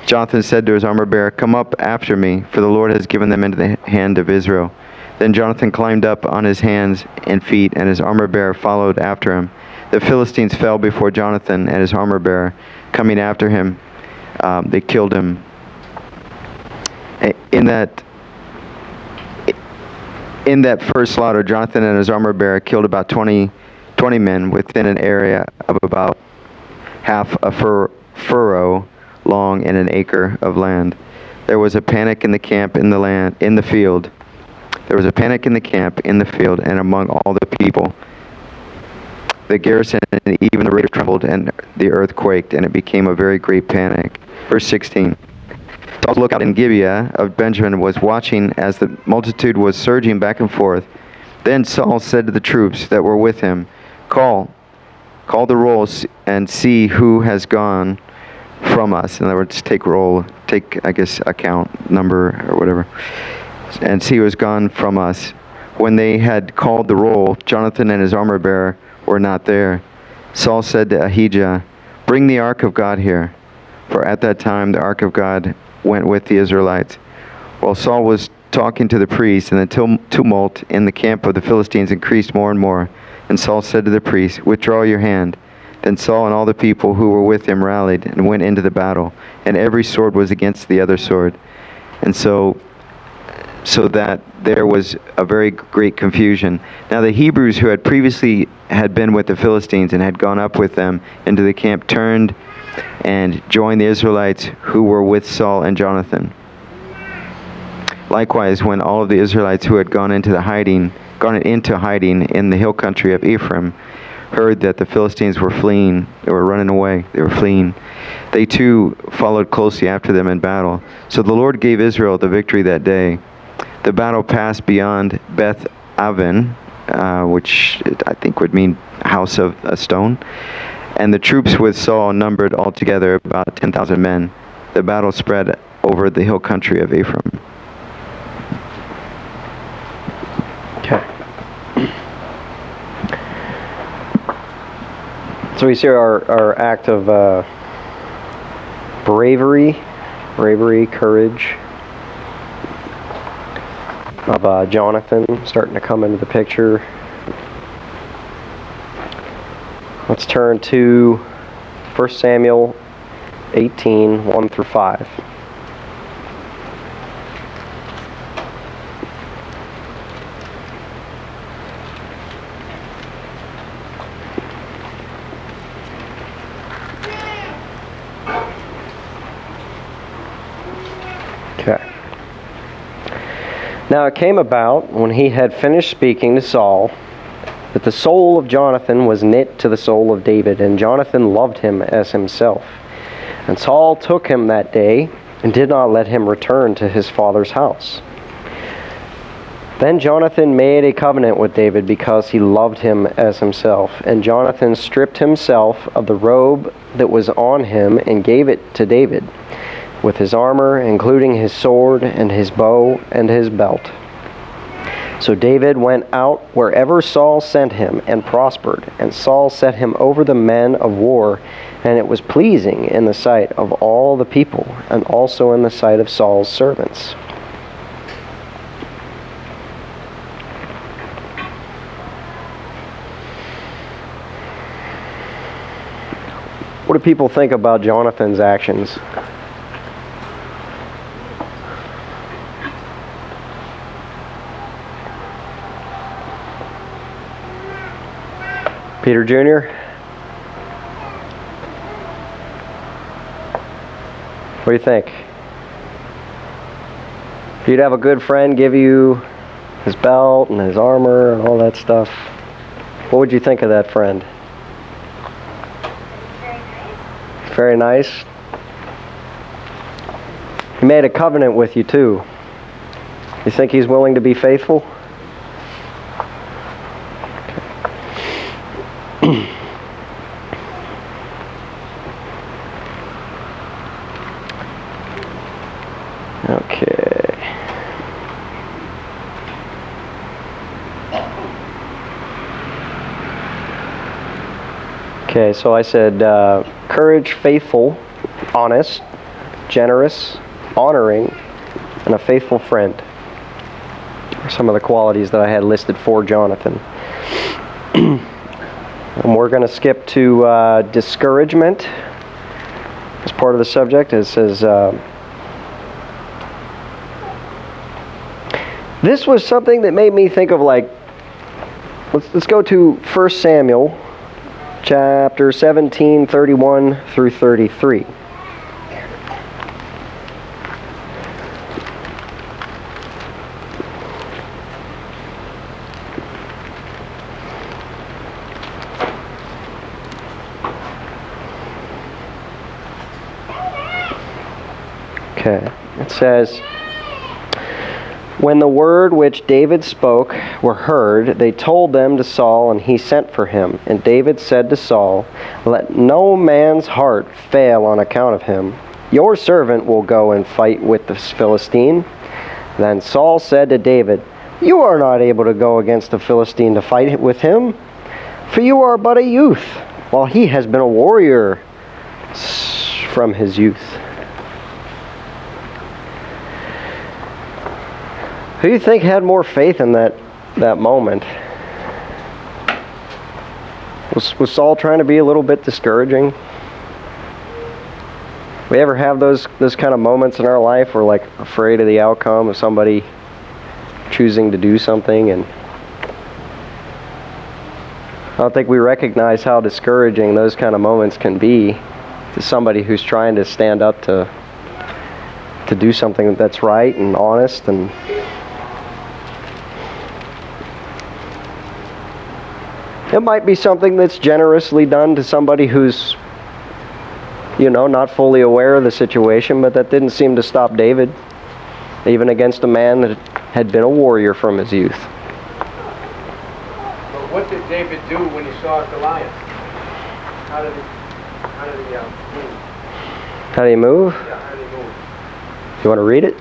Jonathan said to his armor bearer, "Come up after me, for the Lord has given them into the hand of Israel." Then Jonathan climbed up on his hands and feet, and his armor bearer followed after him. The Philistines fell before Jonathan and his armor bearer. Coming after him, they killed him. In that first slaughter, Jonathan and his armor bearer killed about 20 men within an area of about half a furrow long and an acre of land. There was a panic in the camp in the field. There was a panic in the camp, in the field, and among all the people. The garrison and even the raiders trembled, and the earth quaked, and it became a very great panic. Verse 16. Saul's lookout in Gibeah of Benjamin was watching as the multitude was surging back and forth. Then Saul said to the troops that were with him, Call the roll and see who has gone from us." In other words, take roll, account, number, or whatever. "And see who has gone from us." When they had called the roll, Jonathan and his armor bearer were not there. Saul said to Ahijah, "Bring the ark of God here." For at that time the ark of God went with the Israelites. While Saul was talking to the priests, and the tumult in the camp of the Philistines increased more and more. And Saul said to the priests, "Withdraw your hand." Then Saul and all the people who were with him rallied and went into the battle, and every sword was against the other sword. And so that there was a very great confusion. Now the Hebrews who had previously had been with the Philistines and had gone up with them into the camp turned and joined the Israelites who were with Saul and Jonathan. Likewise, when all of the Israelites who had gone into hiding in the hill country of Ephraim heard that the Philistines were fleeing, they were running away, they were fleeing, they too followed closely after them in battle. So the Lord gave Israel the victory that day. The battle passed beyond Beth Aven, which I think would mean house of a stone, and the troops with Saul numbered altogether about 10,000 men. The battle spread over the hill country of Ephraim. Okay. So we see our act of bravery, courage of Jonathan starting to come into the picture. Let's turn to 1 Samuel 18, 1 through 5. Okay. Now it came about, when he had finished speaking to Saul, that the soul of Jonathan was knit to the soul of David, and Jonathan loved him as himself. And Saul took him that day, and did not let him return to his father's house. Then Jonathan made a covenant with David, because he loved him as himself. And Jonathan stripped himself of the robe that was on him, and gave it to David, with his armor, including his sword, and his bow, and his belt. So David went out wherever Saul sent him and prospered, and Saul set him over the men of war, and it was pleasing in the sight of all the people, and also in the sight of Saul's servants. What do people think about Jonathan's actions? Peter Jr.? What do you think? If you'd have a good friend give you his belt and his armor and all that stuff, what would you think of that friend? Very nice. He made a covenant with you too. You think he's willing to be faithful? Okay. Okay, so I said courage, faithful, honest, generous, honoring, and a faithful friend are some of the qualities that I had listed for Jonathan. And we're going to skip to discouragement as part of the subject. It says, this was something that made me think of, like, let's go to 1 Samuel chapter 17, 31 through 33. Okay, it says, when the word which David spoke were heard, they told them to Saul, and he sent for him. And David said to Saul, let no man's heart fail on account of him. Your servant will go and fight with the Philistine. Then Saul said to David, you are not able to go against the Philistine to fight with him, for you are but a youth, while he has been a warrior from his youth. Who do you think had more faith in that moment? Was Saul trying to be a little bit discouraging? We ever have those kind of moments in our life where, like, afraid of the outcome of somebody choosing to do something, and I don't think we recognize how discouraging those kind of moments can be to somebody who's trying to stand up to do something that's right and honest. And it might be something that's generously done to somebody who's, not fully aware of the situation, but that didn't seem to stop David, even against a man that had been a warrior from his youth. But what did David do when he saw Goliath? How did he move? How did he move? Yeah, how did he move? You want to read it?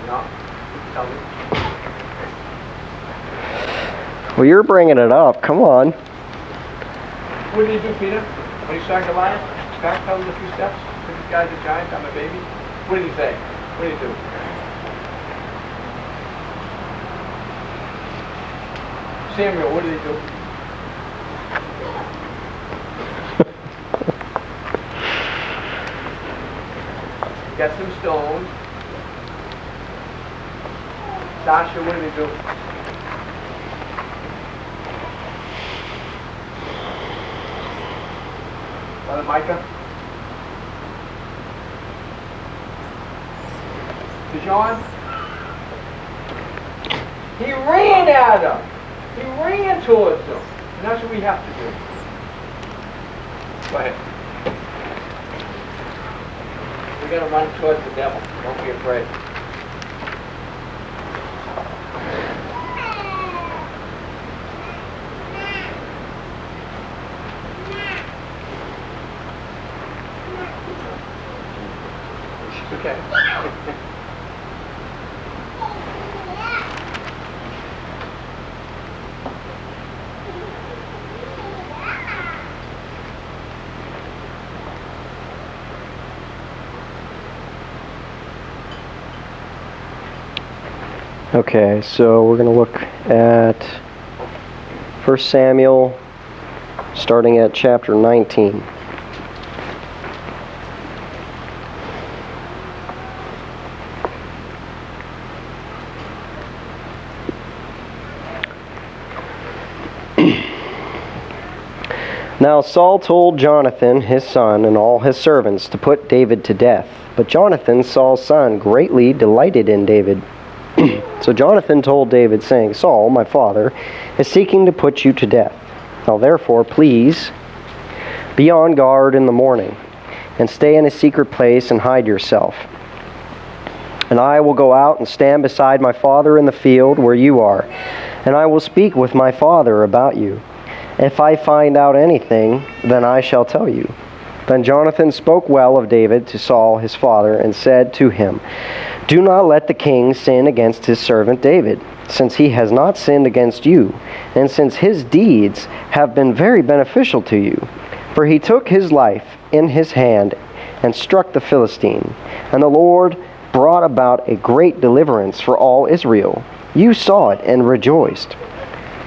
No, tell me. Well, you're bringing it up. Come on. What did he do, Peter? When he saw Goliath? Back, tell him a few steps. This guy's a giant, I'm a baby. What did he say? What did he do? Samuel, what did he do? He got some stones. Sasha, what did he do? Brother Micah? Dijon? He ran at him. He ran towards him. And that's what we have to do. Go ahead. We're going to run towards the devil. Don't be afraid. Okay. Okay, so we're going to look at 1 Samuel, starting at chapter 19. Now Saul told Jonathan, his son, and all his servants to put David to death. But Jonathan, Saul's son, greatly delighted in David. So Jonathan told David, saying, Saul, my father, is seeking to put you to death. Now therefore, please, be on guard in the morning, and stay in a secret place and hide yourself. And I will go out and stand beside my father in the field where you are, and I will speak with my father about you. If I find out anything, then I shall tell you. Then Jonathan spoke well of David to Saul his father, and said to him, Do not let the king sin against his servant David, since he has not sinned against you, and since his deeds have been very beneficial to you. For he took his life in his hand and struck the Philistine, and the Lord brought about a great deliverance for all Israel. You saw it and rejoiced.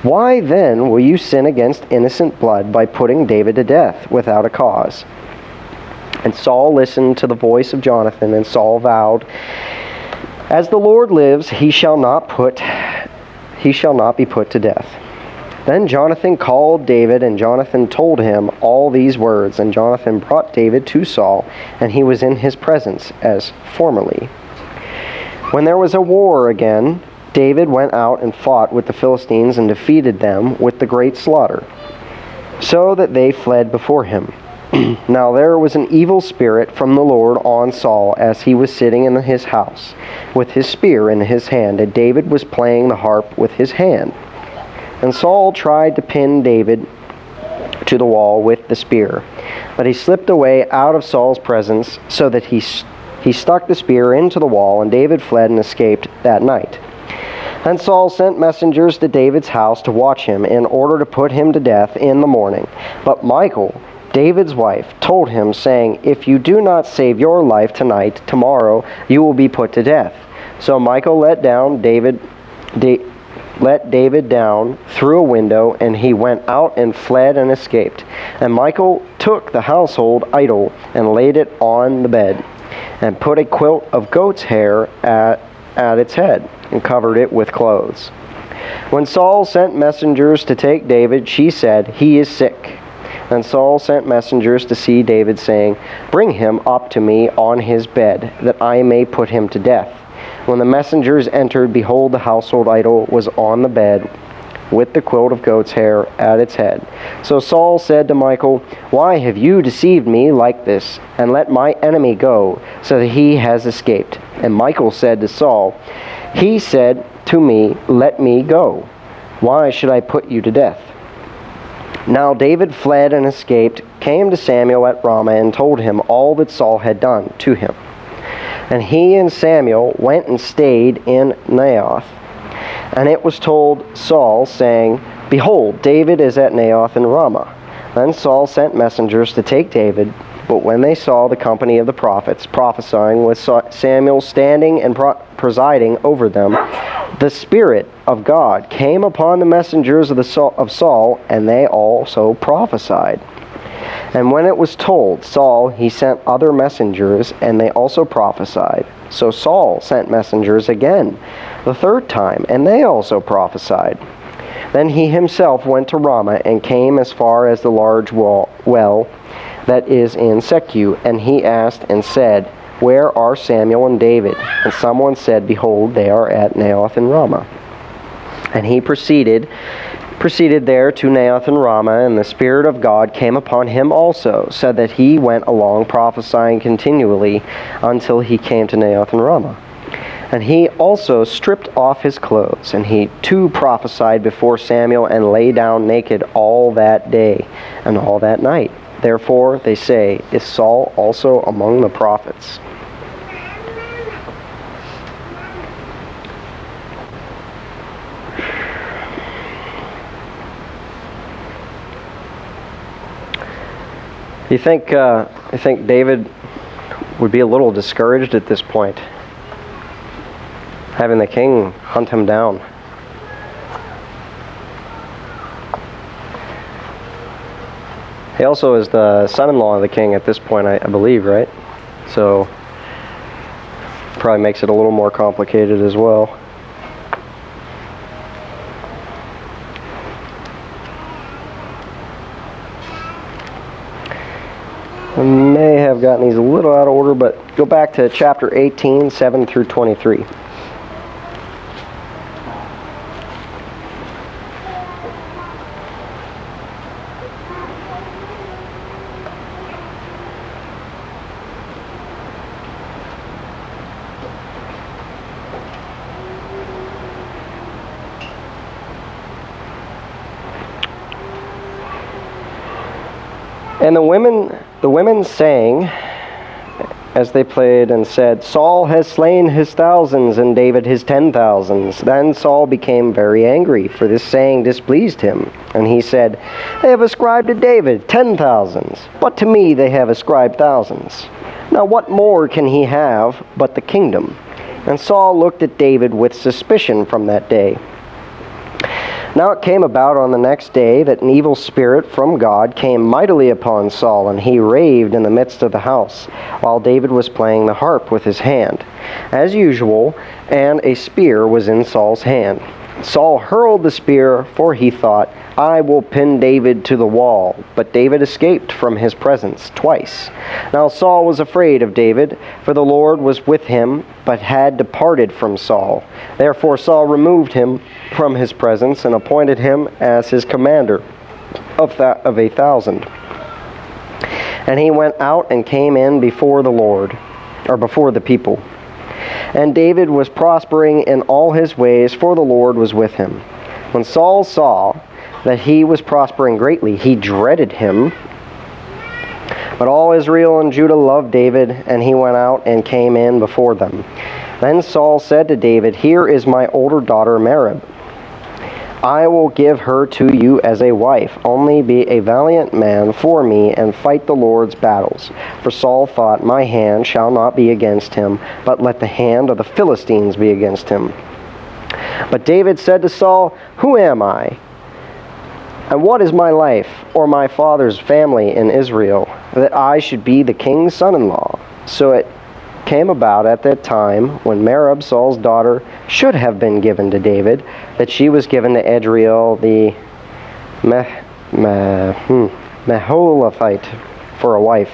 Why then will you sin against innocent blood by putting David to death without a cause? And Saul listened to the voice of Jonathan, and Saul vowed, As the Lord lives, he shall not be put to death. Then Jonathan called David, and Jonathan told him all these words. And Jonathan brought David to Saul, and he was in his presence as formerly. When there was a war again, David went out and fought with the Philistines and defeated them with the great slaughter, so that they fled before him. Now there was an evil spirit from the Lord on Saul as he was sitting in his house with his spear in his hand, and David was playing the harp with his hand. And Saul tried to pin David to the wall with the spear, but he slipped away out of Saul's presence, so that he stuck the spear into the wall, and David fled and escaped that night. And Saul sent messengers to David's house to watch him in order to put him to death in the morning. But Michal, David's wife, told him, saying, If you do not save your life tonight, tomorrow you will be put to death. So Michal let David down through a window, and he went out and fled and escaped. And Michal took the household idol and laid it on the bed, and put a quilt of goat's hair at its head, and covered it with clothes. When Saul sent messengers to take David, she said, He is sick. And Saul sent messengers to see David, saying, Bring him up to me on his bed, that I may put him to death. When the messengers entered, behold, the household idol was on the bed, with the quilt of goat's hair at its head. So Saul said to Michal, Why have you deceived me like this, and let my enemy go, so that he has escaped? And Michal said to Saul, He said to me, Let me go. Why should I put you to death? Now David fled and escaped, came to Samuel at Ramah, and told him all that Saul had done to him. And he and Samuel went and stayed in Naioth. And it was told Saul, saying, Behold, David is at Naioth in Ramah. Then Saul sent messengers to take David, but when they saw the company of the prophets prophesying with Samuel standing and presiding over them, the Spirit of God came upon the messengers of Saul, and they also prophesied. And when it was told Saul, he sent other messengers, and they also prophesied. So Saul sent messengers again, the third time, and they also prophesied. Then he himself went to Ramah, and came as far as the large well that is in Secu. And he asked and said, Where are Samuel and David? And someone said, Behold, they are at Naioth in Ramah. And he proceeded there to Naioth and Ramah, and the Spirit of God came upon him also, so that he went along prophesying continually until he came to Naioth and Ramah. And he also stripped off his clothes, and he too prophesied before Samuel, and lay down naked all that day and all that night. Therefore, they say, Is Saul also among the prophets? You think David would be a little discouraged at this point? having the king hunt him down. He also is the son-in-law of the king at this point, I believe, right? So, probably makes it a little more complicated as well. I may have gotten these a little out of order, but go back to chapter 18, 7 through 23. And the women sang as they played and said, Saul has slain his thousands and David his 10,000s. Then Saul became very angry, for this saying displeased him. And he said, They have ascribed to David 10,000s, but to me they have ascribed thousands. Now what more can he have but the kingdom? And Saul looked at David with suspicion from that day. Now it came about on the next day that an evil spirit from God came mightily upon Saul, and he raved in the midst of the house, while David was playing the harp with his hand, as usual, and a spear was in Saul's hand. Saul hurled the spear, for he thought, I will pin David to the wall. But David escaped from his presence twice. Now Saul was afraid of David, for the Lord was with him, but had departed from Saul. Therefore Saul removed him from his presence, and appointed him as his commander of 1,000. And he went out and came in before the Lord, or before the people. And David was prospering in all his ways, for the Lord was with him. When Saul saw that he was prospering greatly, he dreaded him. But all Israel and Judah loved David, and he went out and came in before them. Then Saul said to David, Here is my older daughter Merab. I will give her to you as a wife. Only be a valiant man for me, and fight the Lord's battles. For Saul thought, My hand shall not be against him, but let the hand of the Philistines be against him. But David said to Saul, Who am I? And what is my life, or my father's family in Israel, that I should be the king's son-in-law? So it came about at that time, when Merab, Saul's daughter, should have been given to David, that she was given to Adriel the Meholathite for a wife.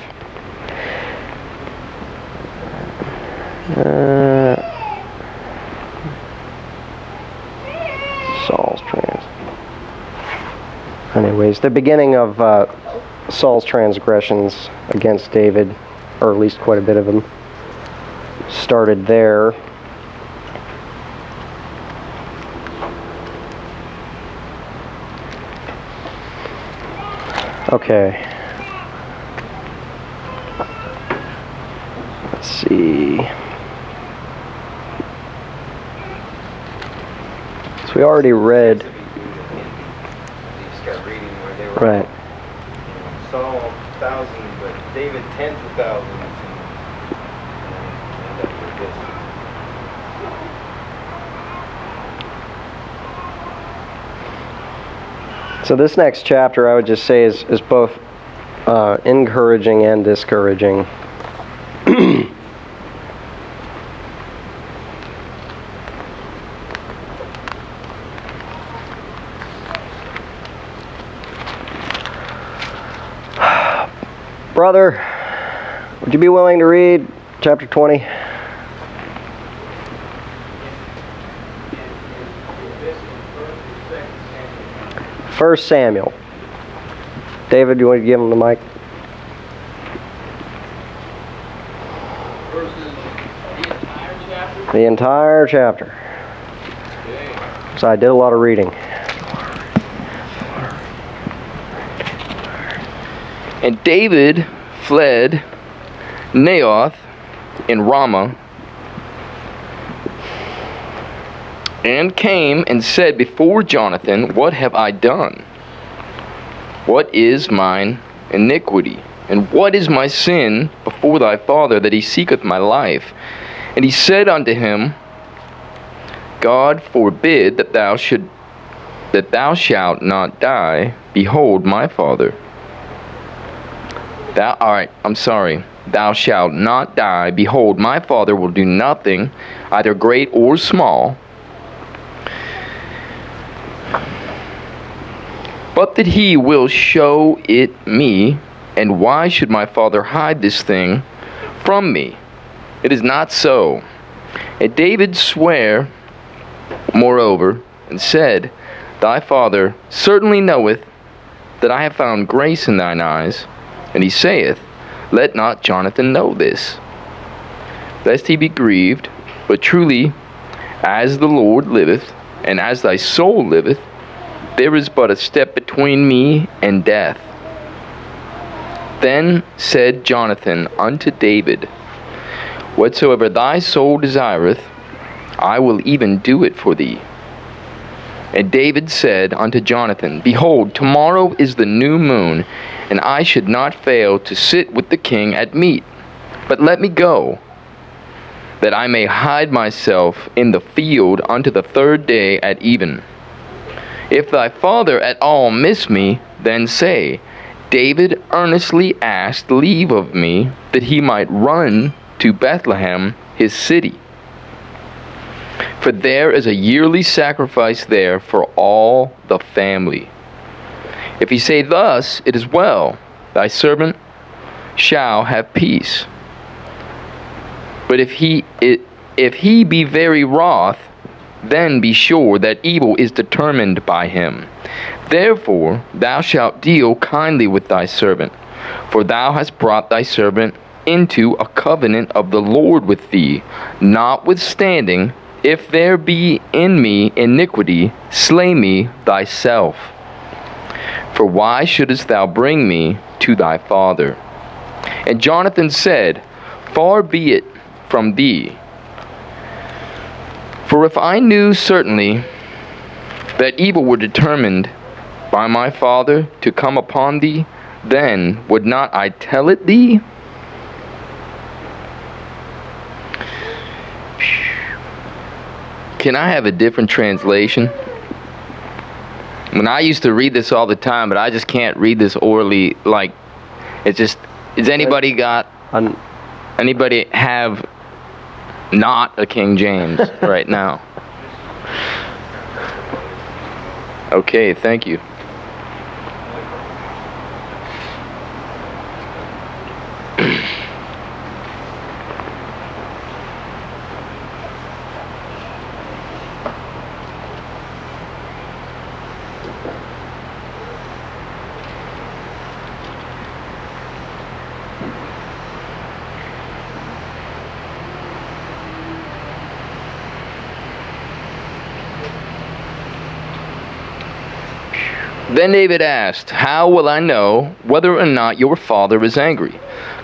Saul's trans. Anyways, the beginning of Saul's transgressions against David, or at least quite a bit of them, started there. Okay. Let's see. So we already read. Right. Saul 1,000, but David tens of thousands. So this next chapter, I would just say, is both encouraging and discouraging. Brother, would you be willing to read chapter 20? First Samuel. David, do you want to give him the mic? The entire chapter. So I did a lot of reading. And David fled Naioth in Ramah, and came and said before Jonathan, What have I done? What is mine iniquity? And what is my sin before thy father, that he seeketh my life? And he said unto him, God forbid that thou shalt not die. Behold, my father. Thou shalt not die. Behold, my father will do nothing, either great or small, but that he will show it me. And why should my father hide this thing from me? It is not so. And David sware, moreover, and said, Thy father certainly knoweth that I have found grace in thine eyes. And he saith, Let not Jonathan know this, lest he be grieved. But truly, as the Lord liveth, and as thy soul liveth, there is but a step between me and death. Then said Jonathan unto David, Whatsoever thy soul desireth, I will even do it for thee. And David said unto Jonathan, Behold, tomorrow is the new moon, and I should not fail to sit with the king at meat. But let me go, that I may hide myself in the field unto the third day at even. If thy father at all miss me, then say, David earnestly asked leave of me, that he might run to Bethlehem his city. For there is a yearly sacrifice there for all the family. If he say thus, it is well, thy servant shall have peace. But if he be very wroth, then be sure that evil is determined by him. Therefore thou shalt deal kindly with thy servant, for thou hast brought thy servant into a covenant of the Lord with thee. Notwithstanding, if there be in me iniquity, slay me thyself. For why shouldest thou bring me to thy father? And Jonathan said, Far be it from thee. For if I knew certainly that evil were determined by my father to come upon thee, then would not I tell it thee? Can I have a different translation? When I used to read this all the time, but I just can't read this orally. Like, it's just, is anybody anybody have not a King James right now? Okay, thank you. Then David asked, How will I know whether or not your father is angry?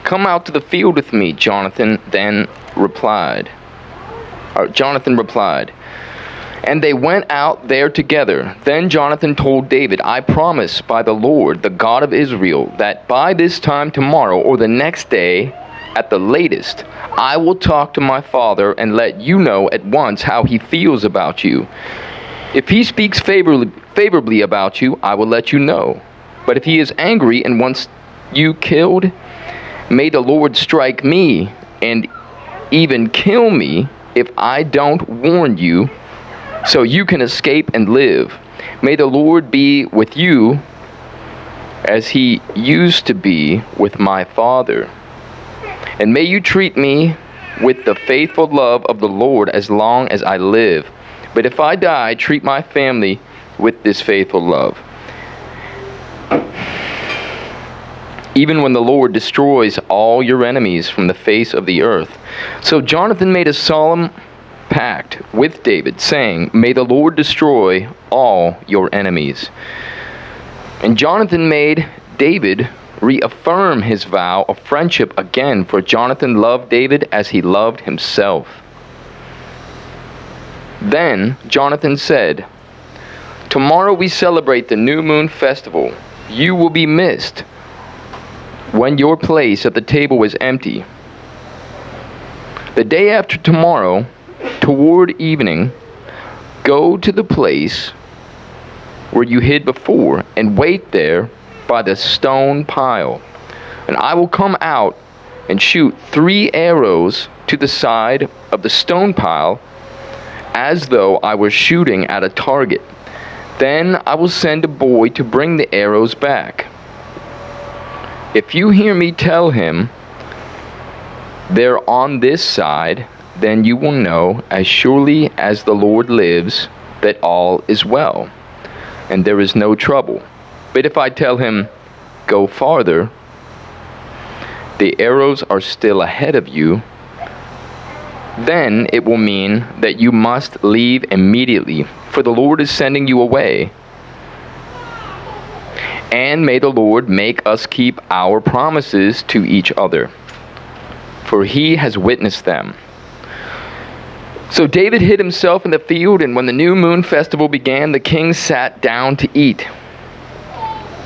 Come out to the field with me, Jonathan replied. And they went out there together. Then Jonathan told David, I promise by the Lord, the God of Israel, that by this time tomorrow or the next day at the latest, I will talk to my father and let you know at once how he feels about you. If he speaks favorably about you, I will let you know. But if he is angry and wants you killed, may the Lord strike me and even kill me if I don't warn you, so you can escape and live. May the Lord be with you as he used to be with my father. And may you treat me with the faithful love of the Lord as long as I live. But if I die, treat my family with this faithful love. Even when the Lord destroys all your enemies from the face of the earth. So Jonathan made a solemn pact with David, saying, May the Lord destroy all your enemies. And Jonathan made David reaffirm his vow of friendship again, for Jonathan loved David as he loved himself. Then Jonathan said, Tomorrow we celebrate the new moon festival. You will be missed when your place at the table is empty. The day after tomorrow, toward evening, Go to the place where you hid before, and wait there by the stone pile. And I will come out and shoot 3 arrows to the side of the stone pile, as though I were shooting at a target. Then I will send a boy to bring the arrows back. If you hear me tell him, 'They're on this side,' then you will know, as surely as the Lord lives, that all is well, and there is no trouble. But if I tell him, 'Go farther,' the arrows are still ahead of you, then it will mean that you must leave immediately, for the Lord is sending you away. And may the Lord make us keep our promises to each other, for he has witnessed them." So David hid himself in the field, and when the new moon festival began, the king sat down to eat.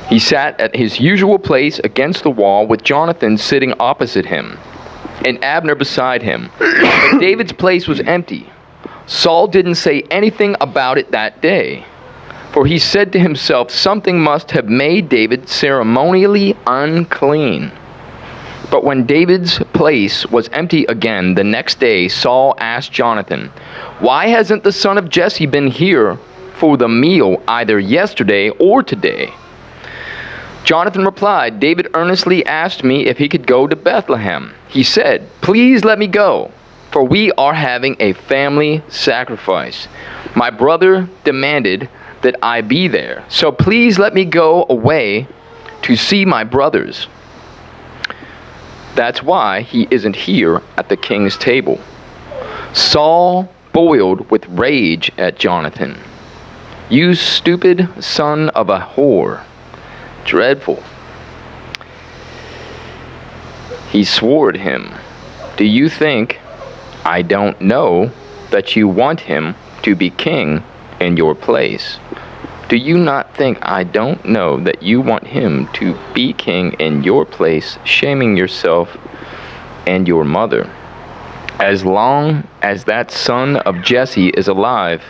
He sat at his usual place against the wall, with Jonathan sitting opposite him, and Abner beside him. But David's place was empty. Saul didn't say anything about it that day, for he said to himself, "Something must have made David ceremonially unclean." But when David's place was empty again the next day, Saul asked Jonathan, "Why hasn't the son of Jesse been here for the meal either yesterday or today?" Jonathan replied, "David earnestly asked me if he could go to Bethlehem. He said, 'Please let me go, for we are having a family sacrifice. My brother demanded that I be there, so please let me go away to see my brothers.' That's why he isn't here at the king's table." Saul boiled with rage at Jonathan. "You stupid son of a whore." Dreadful. He swore at him, "Do you think I don't know that you want him to be king in your place? Do you not think I don't know that you want him to be king in your place, shaming yourself and your mother? As long as that son of Jesse is alive,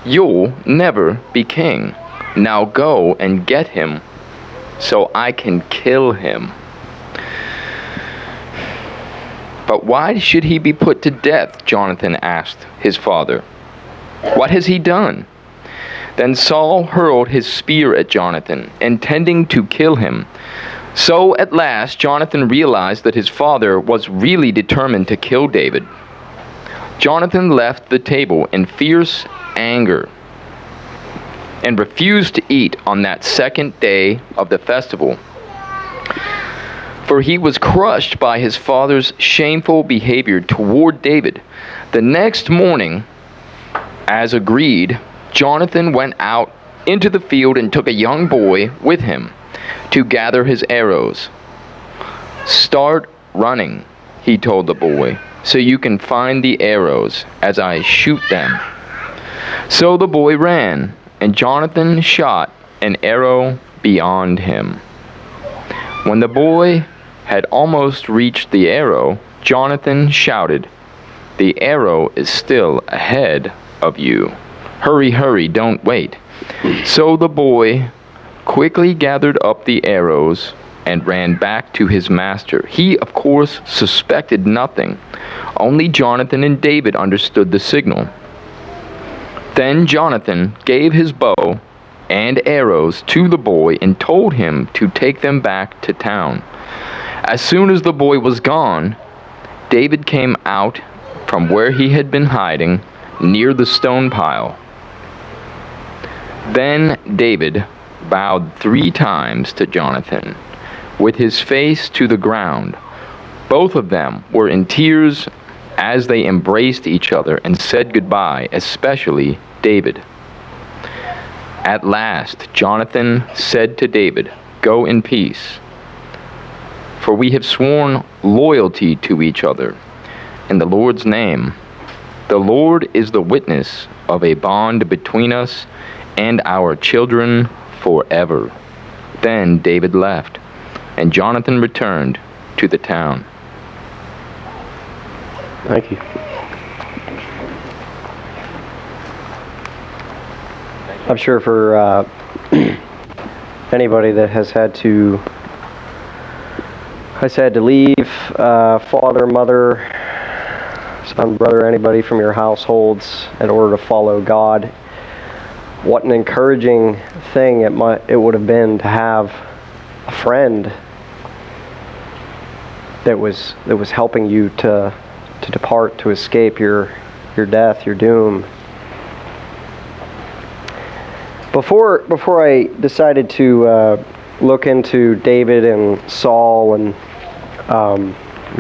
you'll never be king. Now go and get him so I can kill him." "But why should he be put to death?" Jonathan asked his father. "What has he done?" Then Saul hurled his spear at Jonathan, intending to kill him. So at last Jonathan realized that his father was really determined to kill David. Jonathan left the table in fierce anger and refused to eat on that second day of the festival, for he was crushed by his father's shameful behavior toward David. The next morning, as agreed, Jonathan went out into the field and took a young boy with him to gather his arrows. "Start running," he told the boy, "so you can find the arrows as I shoot them." So the boy ran, and Jonathan shot an arrow beyond him. When the boy had almost reached the arrow, Jonathan shouted, "The arrow is still ahead of you. Hurry, hurry, don't wait." So the boy quickly gathered up the arrows and ran back to his master. He, of course, suspected nothing. Only Jonathan and David understood the signal. Then Jonathan gave his bow and arrows to the boy and told him to take them back to town. As soon as the boy was gone, David came out from where he had been hiding near the stone pile. Then David bowed 3 times to Jonathan, with his face to the ground. Both of them were in tears as they embraced each other and said goodbye, especially David. At last Jonathan said to David, "Go in peace, for we have sworn loyalty to each other in the Lord's name. The Lord is the witness of a bond between us and our children forever." Then David left, and Jonathan returned to the town. Thank you. I'm sure for anybody that has had to leave father, mother, son, brother, anybody from your households in order to follow God, what an encouraging thing it would have been to have a friend that was helping you to depart, to escape your death, your doom. Before I decided to look into David and Saul and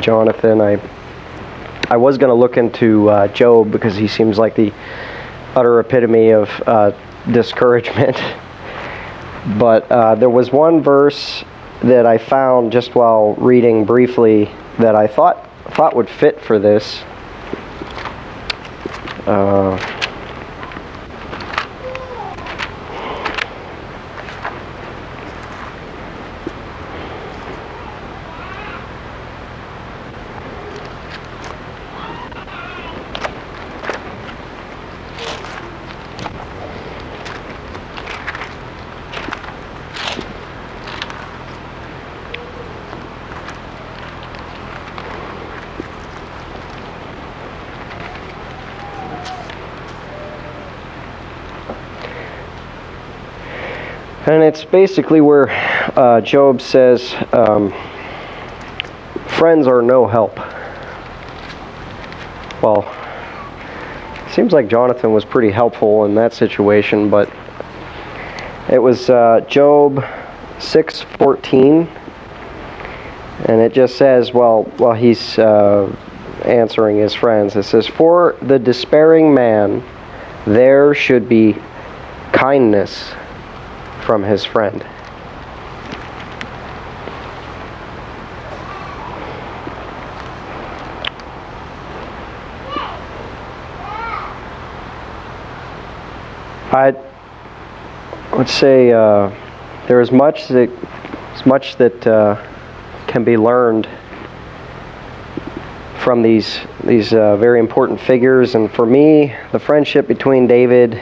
Jonathan, I was going to look into Job, because he seems like the utter epitome of discouragement. But there was one verse that I found just while reading briefly that I thought would fit for this. And it's basically where Job says, friends are no help. Well, it seems like Jonathan was pretty helpful in that situation, but it was Job 6:14, and it just says, while he's answering his friends, it says, "For the despairing man there should be kindness from his friend." I would say there is much that can be learned from these very important figures, and for me, the friendship between David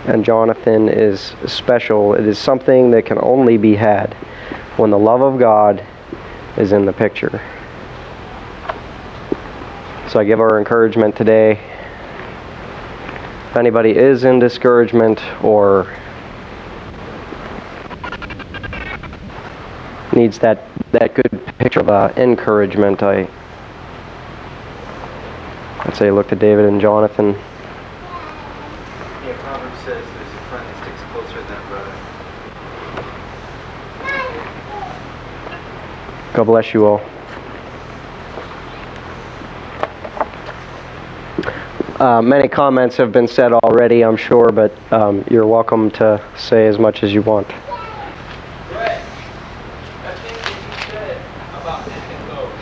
and Jonathan is special. It is something that can only be had when the love of God is in the picture. So I give our encouragement today. If anybody is in discouragement or needs that good picture of encouragement, I'd say look to David and Jonathan. Yeah, Proverbs says there's a friend that sticks closer than a brother. God bless you all. Many comments have been said already, I'm sure, but you're welcome to say as much as you want. Greg, that thing that you said about Ethicos,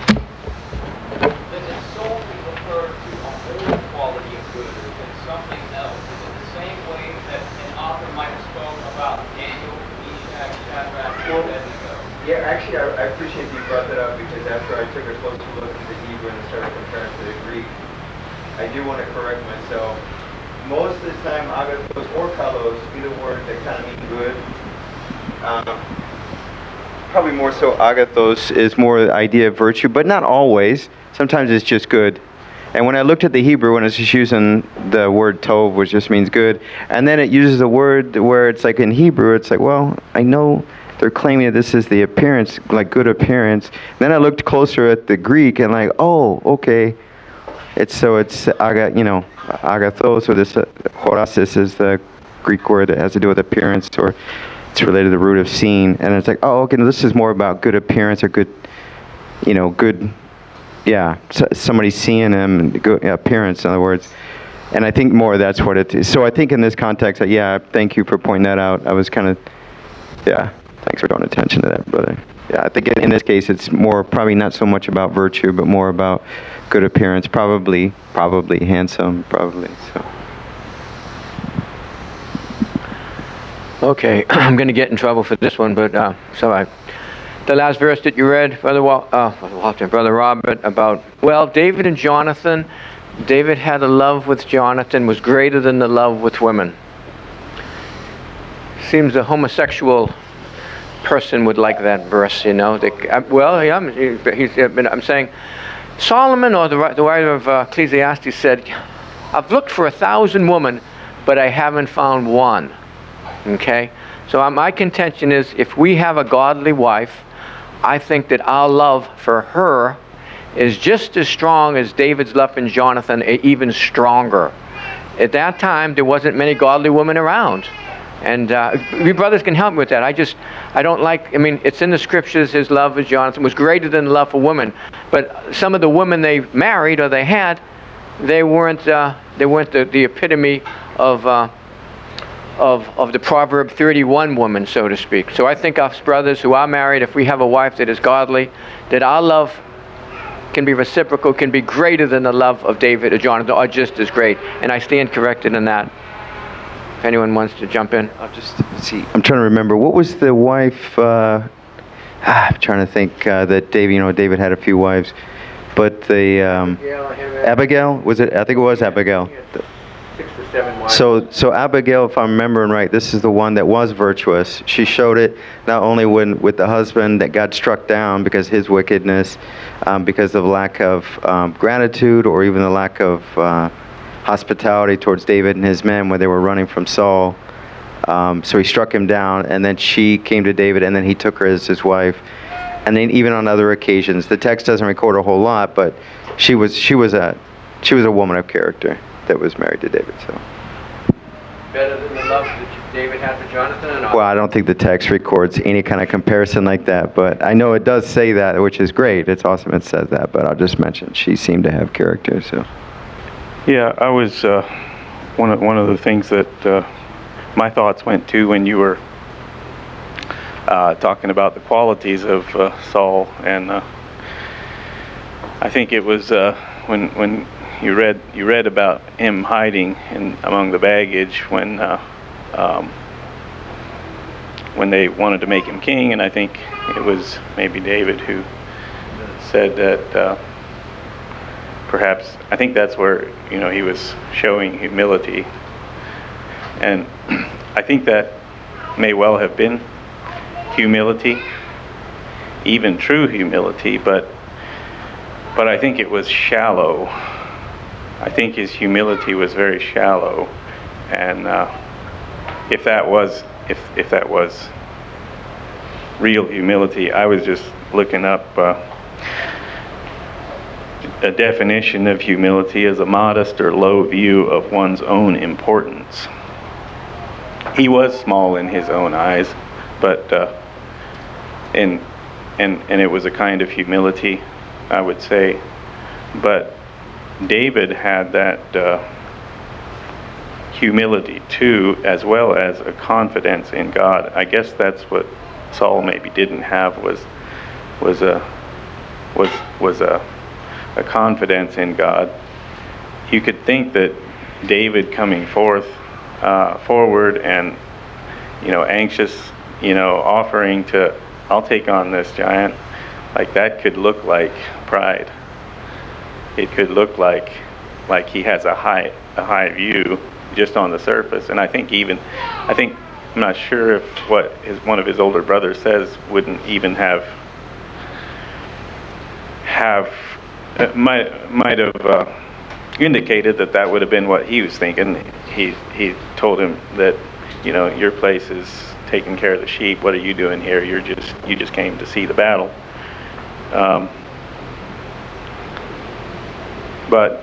does it solely refer to a whole quality of good, or is it something else? Is it the same way that an author might have spoke about Daniel, Meshach, Shadrach, and Abednego? Yeah, actually, I appreciate you brought that up, because after I took a closer look at the Hebrew and started comparing to the Greek, I do want to correct myself. Most of the time, agathos or kalos, either word that kind of mean good. Probably more so agathos is more the idea of virtue, but not always. Sometimes it's just good. And when I looked at the Hebrew, when it's just using the word tov, which just means good, and then it uses a word where it's like in Hebrew, it's like, well, I know they're claiming that this is the appearance, like good appearance. Then I looked closer at the Greek and like, oh, okay. It's agathos, or this horasis is the Greek word that has to do with appearance, or it's related to the root of seeing. And it's like, oh, okay, no, this is more about good appearance, or good, somebody seeing them, and good appearance, in other words. And I think more that's what it is. So I think in this context, thank you for pointing that out. I was kind of, thanks for drawing attention to that, brother. Yeah, I think in this case it's more probably not so much about virtue, but more about good appearance. Probably handsome, probably. So. Okay, I'm going to get in trouble for this one, but the last verse that you read, Brother Robert, about David and Jonathan. David had a love with Jonathan was greater than the love with women. seems a homosexual person would like that verse, you know. I'm saying Solomon, or the writer of Ecclesiastes, said, I've looked for 1,000 women, but I haven't found one. Okay? So my contention is, if we have a godly wife, I think that our love for her is just as strong as David's love for Jonathan, even stronger. At that time, there wasn't many godly women around. And you brothers can help me with that. I don't like, it's in the scriptures, his love for Jonathan was greater than love for women. But some of the women they married or they had, they weren't the epitome of the Proverb 31 woman, so to speak. So I think us brothers who are married, if we have a wife that is godly, that our love can be reciprocal, can be greater than the love of David or Jonathan, or just as great. And I stand corrected in that. If anyone wants to jump in. I'll just see. I'm trying to remember. What was the wife? I'm trying to think that David had a few wives. But the Abigail, was it? I think it was Abigail. 6 or 7 wives. So Abigail, if I'm remembering right, this is the one that was virtuous. She showed it not only with the husband that got struck down because his wickedness, because of lack of gratitude, or even the lack of hospitality towards David and his men when they were running from Saul. So he struck him down, and then she came to David, and then he took her as his wife. And then even on other occasions, the text doesn't record a whole lot, but she was a woman of character that was married to David. So Better than the love that David had for Jonathan or not? well, I don't think the text records any kind of comparison like that, but I know it does say that, which is great. It's awesome it says that, but I'll just mention she seemed to have character. So yeah, I was one of the things that my thoughts went to when you were talking about the qualities of Saul, and I think it was when you read about him hiding among the baggage when they wanted to make him king, and I think it was maybe David who said that perhaps, I think that's where he was showing humility, and I think that may well have been humility, even true humility, but I think it was shallow. I think his humility was very shallow, and if that was real humility, I was just looking up a definition of humility as a modest or low view of one's own importance. He was small in his own eyes, but and it was a kind of humility, I would say. But David had that humility too, as well as a confidence in God. I guess that's what Saul maybe didn't have, was a confidence in God. You could think that David coming forward and anxious, offering to, I'll take on this giant, like that could look like pride. It could look like he has a high view just on the surface. And I think I'm not sure if what one of his older brothers says wouldn't even might have indicated that would have been what he was thinking. He told him that your place is taking care of the sheep. What are you doing here? You just came to see the battle. But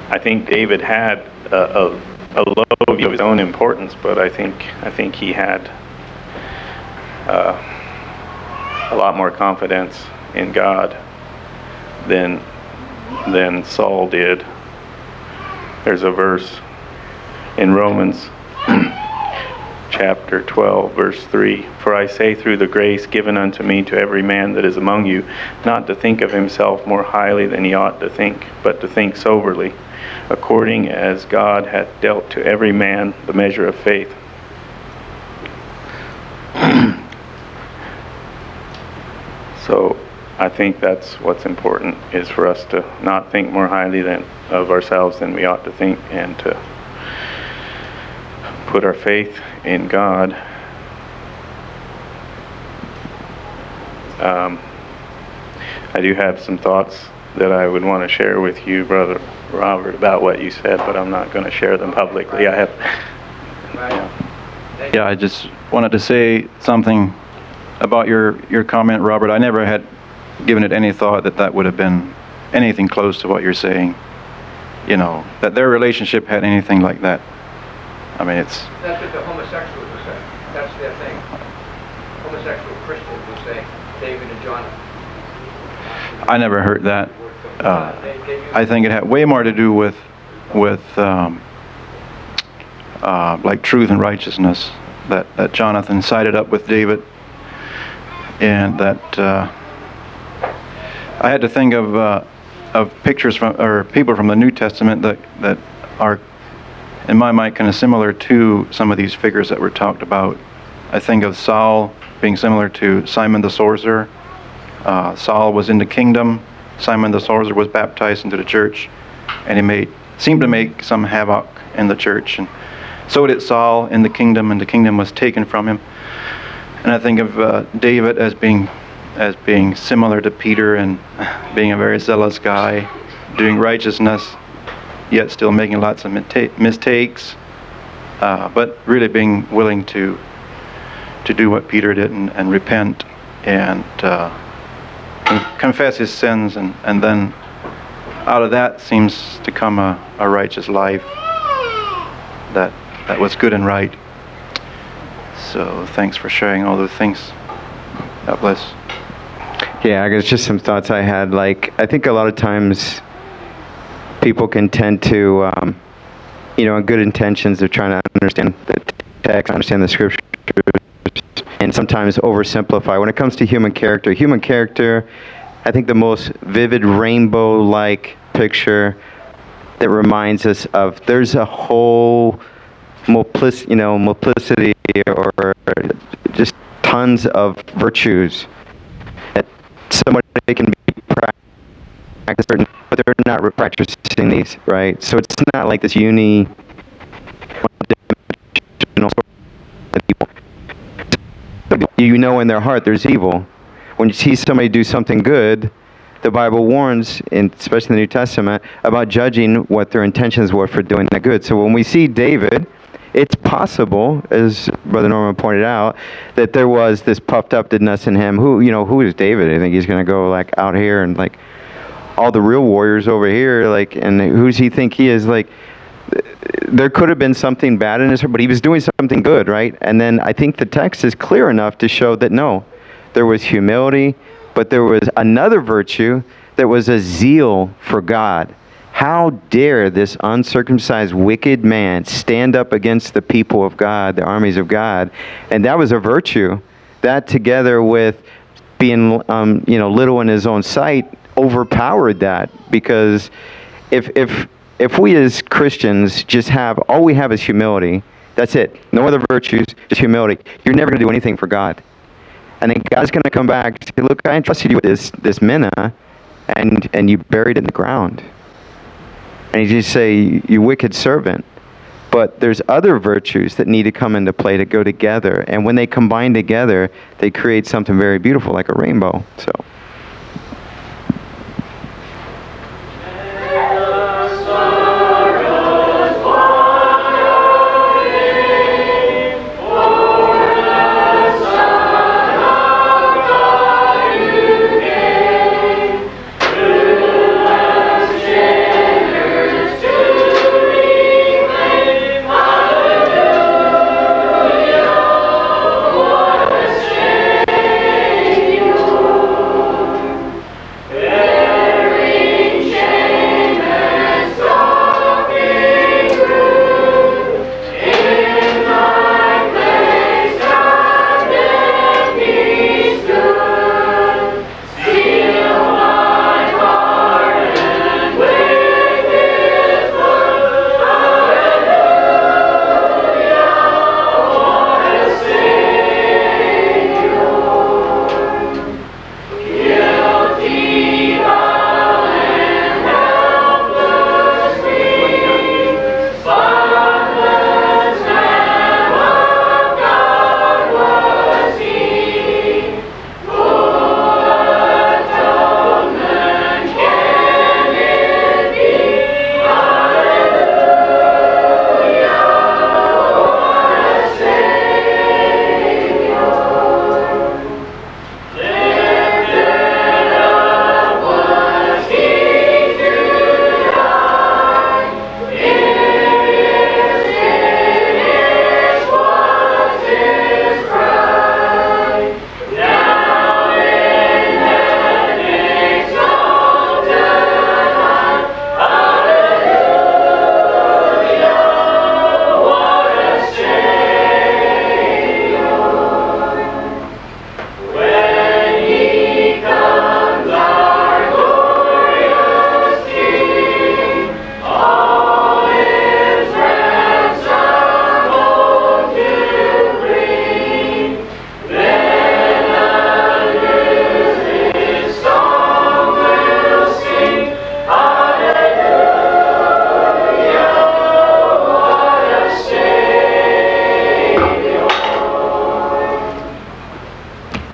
I think David had a low view of his own importance, but I think he had a lot more confidence in God than Saul did. There's a verse in Romans chapter 12, verse 3, "For I say through the grace given unto me to every man that is among you, not to think of himself more highly than he ought to think, but to think soberly, according as God hath dealt to every man the measure of faith." So I think that's what's important, is for us to not think more highly of ourselves than we ought to think, and to put our faith in God I do have some thoughts that I would want to share with you, Brother Robert, about what you said, but I'm not going to share them publicly. I have. Right. Yeah, I just wanted to say something about your comment, Robert. I never had given it any thought that would have been anything close to what you're saying. You know, that their relationship had anything like that. I mean, it's... That's what the homosexuals will say. That's their thing. Homosexual Christians will say David and Jonathan. I never heard that. I think it had way more to do with like truth and righteousness, that Jonathan sided up with David, and that I had to think of pictures from, or people from the New Testament that are, in my mind, kind of similar to some of these figures that were talked about. I think of Saul being similar to Simon the sorcerer. Saul was in the kingdom. Simon the sorcerer was baptized into the church, and he seemed to make some havoc in the church, and so did Saul in the kingdom, and the kingdom was taken from him. And I think of David as being similar to Peter, and being a very zealous guy, doing righteousness, yet still making lots of mistakes, but really being willing to do what Peter did and repent and confess his sins, and then out of that seems to come a righteous life that was good and right. So thanks for sharing all those things. God bless. Yeah, I guess just some thoughts I had. Like, I think a lot of times people can tend to, in good intentions, they're trying to understand the text, understand the scriptures, and sometimes oversimplify. When it comes to human character, I think the most vivid rainbow-like picture that reminds us of there's a whole multiplicity or just tons of virtues that somebody can be practicing, but they're not practicing these, right? So it's not like this one-dimensional sort of people. You know in their heart there's evil. When you see somebody do something good, the Bible warns, especially in the New Testament, about judging what their intentions were for doing that good. So when we see David, it's possible, as Brother Norman pointed out, that there was this puffed upness in him. Who is David? I think he's going to go like out here and like all the real warriors over here, like, and who does he think he is? Like, there could have been something bad in his heart, but he was doing something good, right? And then I think the text is clear enough to show that no, there was humility, but there was another virtue that was a zeal for God. How dare this uncircumcised, wicked man stand up against the people of God, the armies of God? And that was a virtue. That, together with being, little in his own sight, overpowered that. Because if we as Christians just all we have is humility, that's it. No other virtues, just humility. You're never going to do anything for God. And then God's going to come back and say, look, I entrusted you with this manna, and you buried it in the ground. And you just say, you wicked servant. But there's other virtues that need to come into play to go together. And when they combine together, they create something very beautiful, like a rainbow. So